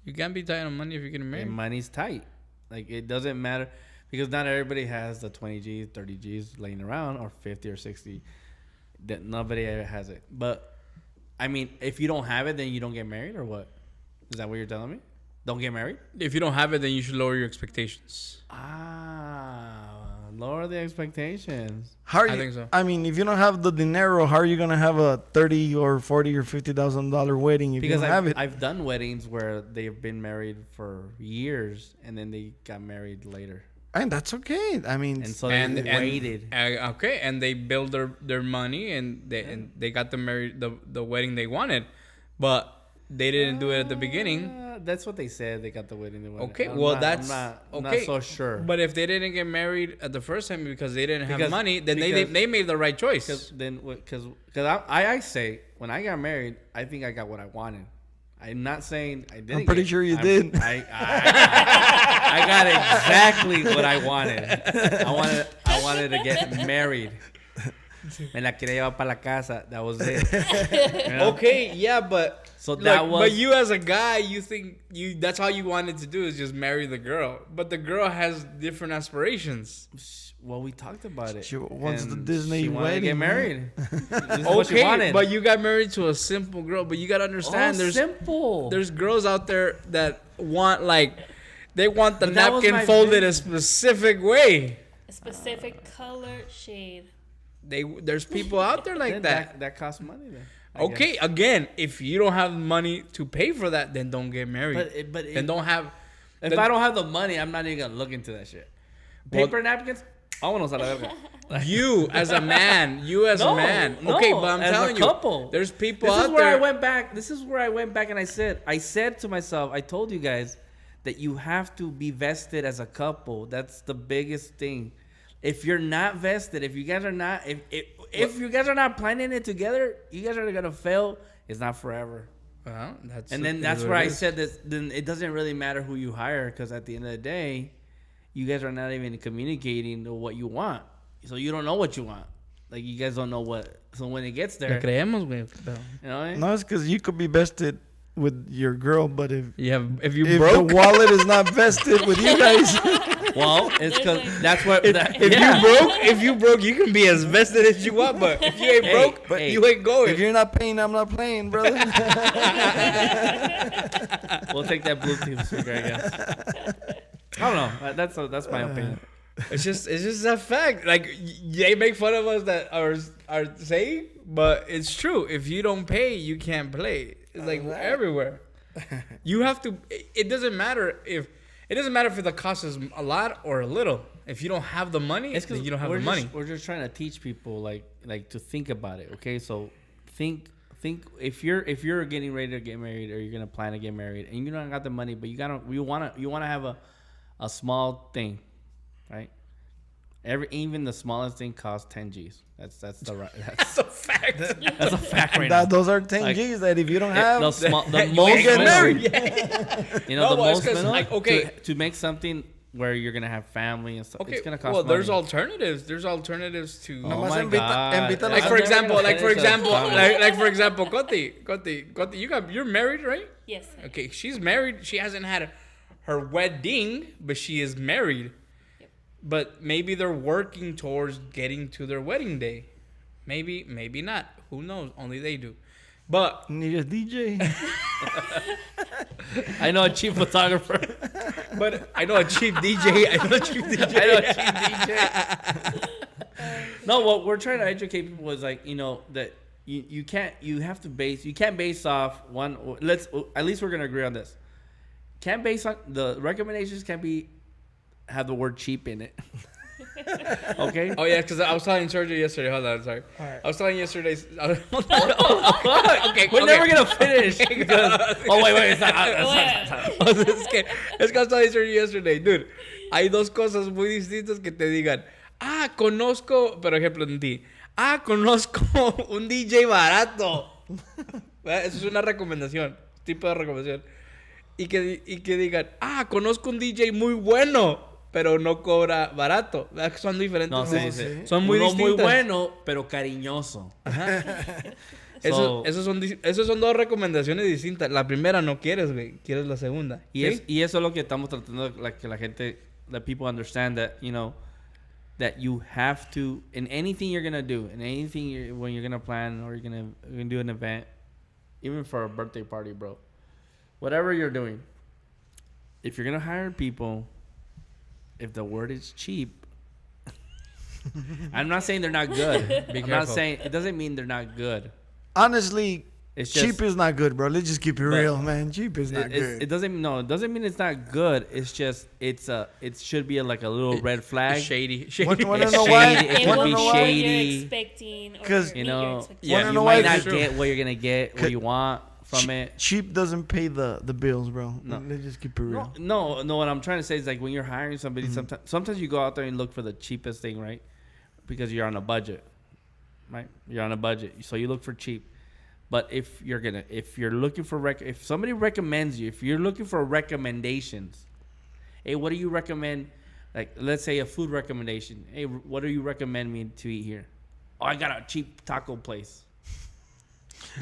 You can't be tight on money if you're getting married. And money's tight. Like, it doesn't matter, because not everybody has the 20 G's, 30 G's laying around, or 50 or 60. That nobody ever has it. But I mean, if you don't have it, then you don't get married, or what? Is that what you're telling me? Don't get married? If you don't have it, then you should lower your expectations. Lower the expectations. How are I you, think so. I mean, if you don't have the dinero, how are you gonna have a $30 or $40 or $50,000 wedding if Because you don't have it? I've done weddings where they've been married for years and then they got married later, And that's okay. I mean, and so they waited. Okay, and they build their money and they got the wedding they wanted, but they didn't do it at the beginning. That's what they said. They got the wedding. They wanted. Okay, I'm well, not- that's I'm okay. not so sure. But if they didn't get married at the first time because they didn't have Because- money, then because- they made the right choice. Because I say, when I got married, I think I got what I wanted. I'm not saying I didn't. I'm pretty sure you did. I got exactly what I wanted. I wanted to get married. Me la quería llevar para la casa. That was it. You know? Okay, yeah, but So that was. but you as a guy, you think that's all you wanted to do is just marry the girl, but the girl has different aspirations. Well, we talked about it. She wants the And Disney she wanted to wedding, get man. married. This is what she Okay, wanted. but you got married to a simple girl. But you gotta understand, simple. there's girls out there that want they want the But that was napkin my folded thing. a specific way. A specific color shade. There's people out there like Then that. that costs money then. I Okay, guess. again, if you don't have money to pay for that, then don't get married. But then don't have. if then- I don't have the money, I'm not even gonna look into that shit. Well- Paper napkins. Vámonos a la verga. You as a man, No, man. no, Okay, but I'm as a telling couple. you, there's people This is out where there. I went back. This is where I went back, and I said to myself, I told you guys that you have to be vested as a couple. That's the biggest thing. If you're not vested, if you guys are not, if you guys are not planning it together, you guys are gonna fail. It's not forever. Well, that's And then is that's what where it I is. said this. Then it doesn't really matter who you hire, because at the end of the day, you guys are not even communicating what you want. So you don't know what you want. Like, you guys don't know what. So when it gets Le there, creemos, güey. you know. no, it's because you could be vested with your girl, but If you if broke, the wallet is not vested with you guys, Well, it's because that's what. if you broke, you can be as vested as you want. But if you ain't Hey, broke, but you ain't going. if you're not paying, I'm not playing, brother. We'll take that Bluetooth speaker, I guess. I don't know. That's my opinion. It's just a fact. Like they make fun of us that are saying, but it's true. If you don't pay, you can't play. It's like everywhere. You have to. It doesn't matter if the cost is a lot or a little. If you don't have the money, It's then because you don't have the money. We're just trying to teach people like to think about it. Okay, so think if you're getting ready to get married, or you're gonna plan to get married, and you don't got the money, but you wanna have a small thing, right? Even the smallest thing costs 10 G's. That's the right. That's a fact. That's a fact right now. Those are 10 Like, G's that if you don't The have, the You most ain't get minimum, married. you know, No, the but it's most 'cause, minimum, like, okay. to make something where you're gonna have family and stuff. Okay, It's gonna cost well, money. there's alternatives. There's alternatives to. Oh Nomás my invita- God. invita a Like I'm for never example, gonna like for finish example, that. like for example, Coti, you're married, right? Yes. Okay, she's married. She hasn't had her wedding, but she is married. But maybe they're working towards getting to their wedding day. Maybe not. Who knows? Only they do. But need a DJ. I know a cheap photographer. I know a cheap DJ. I know a cheap DJ. No, what we're trying to educate people is like, that you can't base off one. At least we're gonna agree on this. Can't base on the recommendations. Can't have the word cheap in it. Okay. Oh yeah, because I was telling Sergio yesterday. Hold on, sorry. Alright. I was telling yesterday. We're never gonna finish because. Oh wait, it's not. Es que I was telling Sergio yesterday, dude. Hay dos cosas muy distintas que te digan. Conozco, por ejemplo, en ti. conozco un DJ barato. Eso es una recomendación, tipo de recomendación. Y que digan, conozco un DJ muy bueno, pero no cobra barato. ¿Verdad que son diferentes? No, sí, sí. Son muy Uno distintas. muy bueno, pero cariñoso. So- Esos son dos recomendaciones distintas. La primera no quieres, güey. Quieres la segunda. Y, ¿Sí? y eso es lo que estamos tratando de que la gente, that people understand that, you know, that you have to, in anything you're going to do, in anything when you're going to plan or you're going to do an event, even for a birthday party, bro, whatever you're doing, if you're going to hire people, if the word is cheap, I'm not saying they're not good. Be I'm not careful. saying, it doesn't mean they're not good. Honestly, It's cheap just, is not good, bro. Let's just keep it real, man. Cheap is not good. it doesn't mean it's not good. It's just it should be like a little red flag. Shady. Wanna It's know shady. why? It It could won't be be what shady. you're expecting. Or 'Cause, meet You your know, expectations. Yeah, Wanna you know might why? not True. get what you're gonna get, what you want from it. Cheap doesn't pay the bills, bro. No. Let's just keep it real. No. What I'm trying to say is like when you're hiring somebody, sometimes you go out there and look for the cheapest thing, right? Because you're on a budget, right? You're on a budget, so you look for cheap. But if you're looking for if somebody recommends you, if you're looking for recommendations, hey, what do you recommend? Like, let's say a food recommendation. Hey, what do you recommend me to eat here? Oh, I got a cheap taco place.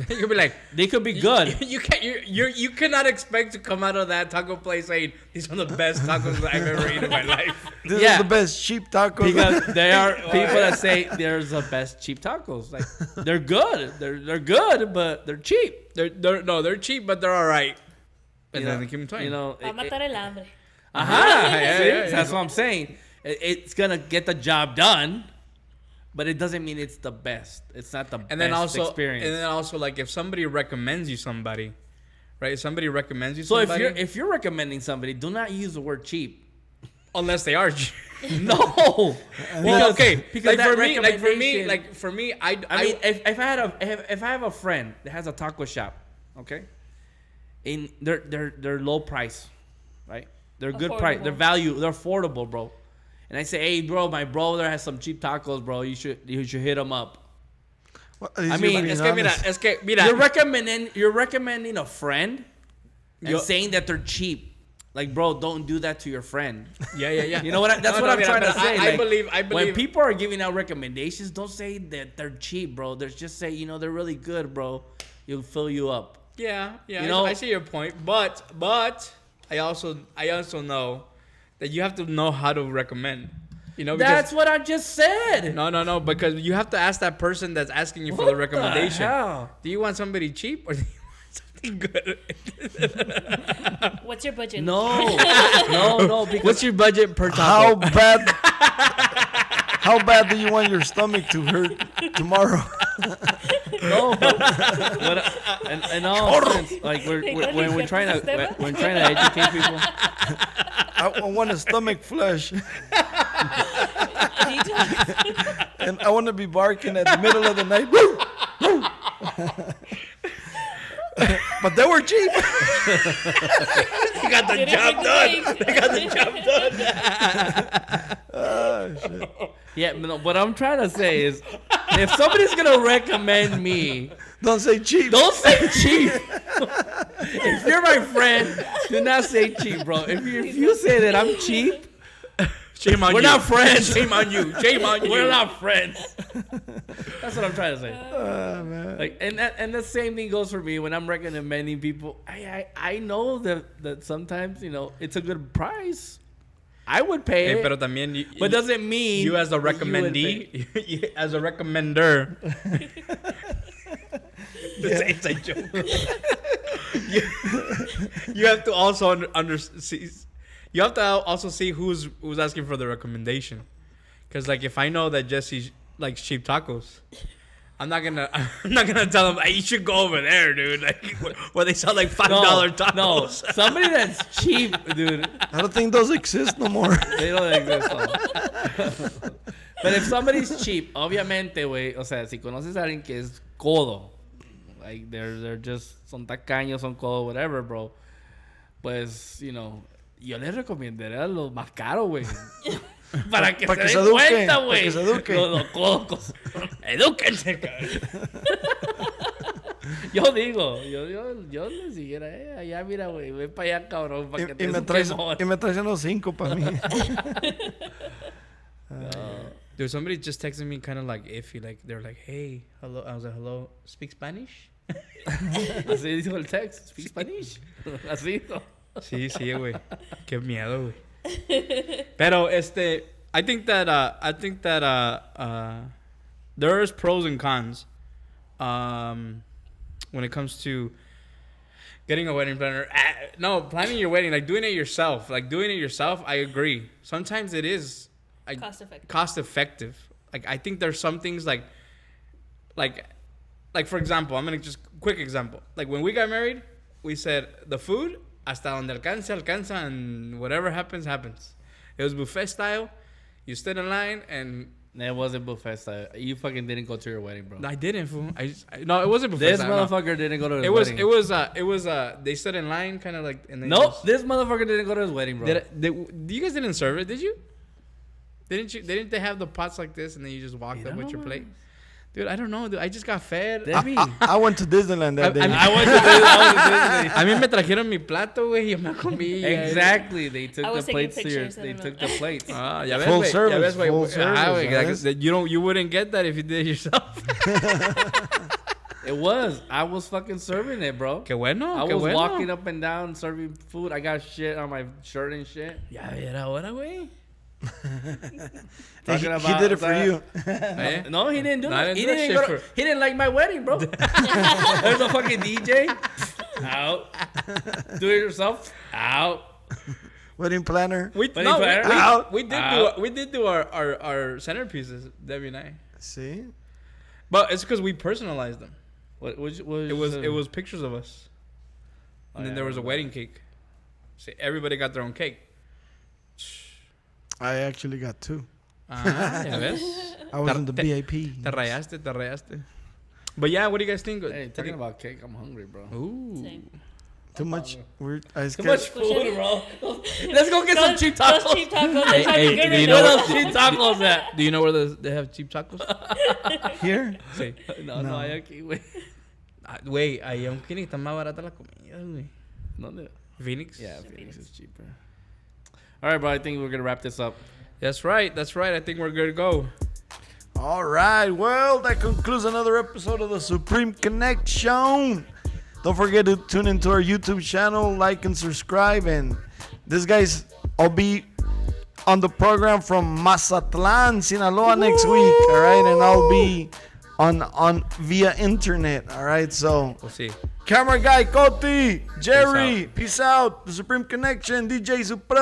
You'll be like, They could be good. You can't. You cannot expect to come out of that taco place saying these are the best tacos that I've ever eaten in my life. This Yeah. is the best cheap tacos. Because there are people that say there's the best cheap tacos. Like, they're good. They're good, but they're cheap. They're cheap, but they're all right. And You then know, they keep them trying. you know, Va a matar el hambre. Yeah, See? yeah. That's what I'm saying. It's gonna get the job done, but it doesn't mean it's the best. It's not the and then best also, experience. and then also, like if somebody recommends you somebody, right? If somebody recommends you so somebody, if you're recommending somebody, do not use the word cheap. unless they are. No. Well, okay, because like that for me, recommendation- I I mean, if I have a friend that has a taco shop, okay, in they're low price, right? They're good price. They're Affordable. They're affordable, bro. And I say, hey, bro, my brother has some cheap tacos, bro. You should hit him up. I mean, es que mira, you're recommending a friend and Yo- saying that they're cheap. Like, bro, don't do that to your friend. yeah. You know what? That's what I'm trying to say. I Like, believe. when people are giving out recommendations, don't say that they're cheap, bro. There's just say, they're really good, bro. You'll fill you up. Yeah. You I know- I see your point, but I also know that you have to know how to recommend. Because That's what I just said. no, because you have to ask that person that's asking you for What the recommendation. hell? Do you want somebody cheap or do you want something good? What's your budget? No, because What's your budget per how taco? bad? How bad do you want your stomach to hurt tomorrow? no. In all sense, like when we're trying to educate people. I want a stomach flush, Detox. and I want to be barking at the middle of the night. But they were cheap. You got the Didn't job make the done. thing. Yeah, no, what I'm trying to say is, if somebody's gonna recommend me, Don't say cheap. don't say cheap. If you're my friend, do not say cheap, bro. If you say that I'm cheap, Shame on we're you. not friends. Shame on you. Shame on you. We're not friends. That's what I'm trying to say. Man. Like, and the same thing goes for me when I'm recommending people. I know that sometimes it's a good price. I would pay Hey, it, pero también but doesn't mean you as a that you would pay. recommendee, as a recommender. It's a joke. you have to also see. You have to also see who's asking for the recommendation, because like if I know that Jesse likes cheap tacos, I'm not gonna tell him, hey, you should go over there, dude. Like where they sell like $5 tacos. No, somebody that's cheap, dude. I don't think those exist no more. They don't exist. No. But if somebody's cheap, obviamente, güey, o sea, si conoces a alguien que es codo, like they're just son tacaños, son codo, whatever, bro. Pues, yo les recomendaría los más caros, güey. Para que Pa' que se se den eduque, cuenta, pa' güey. que se eduque. Los cocos. Edúquense, cabrón. Yo digo, yo les siguiera, allá mira, güey, ve para allá, cabrón, para que te Y me des un traes, quemón. y me traes unos 5 para mí. Dude, somebody just texted me kind of like iffy. Like, they're like, hey, hello. I was like, hello, speak Spanish? Así dijo el text, speak Spanish. Así dijo. Sí, sí, güey. Qué miedo, güey. Pero, I think that there's pros and cons. When it comes to getting a wedding planner. No, planning your wedding, like doing it yourself. Like doing it yourself, I agree. Sometimes it is cost effective. Like I think there's some things like for example, I'm gonna just quick example. Like when we got married, we said the food hasta donde alcanza, and whatever happens. It was buffet style. You stood in line and. It wasn't buffet style. You fucking didn't go to your wedding, bro. I didn't, fool. No, it wasn't buffet This style. No. motherfucker didn't go to his It was. wedding. It was. They stood in line, kind of like. And they Nope, just- this motherfucker didn't go to his wedding, bro. You guys didn't serve it, did you? Didn't they have the pots like this, and then you just walked up with your plate? Dude, I don't know. Dude, I just got fed. Debbie. I went to Disneyland that day. I went to A mí me trajeron mi plato, güey, y yo me comí. Exactly. They took I the was taking plates to your. pictures, I They don't took know. the plates. Ah, ya ves, Full güey. service, Ya ves, güey. full Ah, service, güey, ¿ves? you wouldn't get that if you did it yourself. It was. I was fucking serving it, bro. Qué bueno, I qué was bueno. walking up and down serving food. I got shit on my shirt and shit. Ya era hora, güey. he did it for you. Eh? No, he didn't do No, I that. didn't He do that didn't shit go to, for- He didn't like my wedding, bro. There's a fucking DJ. Out. Do it yourself. Out. Wedding planner. We Wedding planner? Out. we did do our centerpieces, Debbie and I. See? But it's because we personalized them. What was It was pictures of us, and Oh, then yeah, there was I a remember. wedding cake. See, everybody got their own cake. I actually got 2. Ah, ya ves. I was in the Te VIP. rayaste. But yeah, what do you guys think? Hey, talking about cake, I'm hungry, bro. Ooh. Same. Too much. I Too scared. much food, bro. Let's go get some cheap Those tacos. cheap tacos. Hey, they're hey, fucking do you good know Where right those cheap tacos at? Do you know where they have cheap tacos? Here? Sí. No, No. hay aquí, güey. Güey, ahí en Phoenix está más barata la comida, güey. ¿Dónde? Phoenix? Yeah, Phoenix is cheaper. All right, bro. I think we're gonna wrap this up. That's right. I think we're good to go. All right. Well, that concludes another episode of the Supreme Connection. Don't forget to tune into our YouTube channel, like and subscribe. And this guy's, I'll be on the program from Mazatlan, Sinaloa next week. All right, and I'll be on via internet. All right, so We'll see. camera guy Coti, Jerry, peace out. The Supreme Connection, DJ Supreme.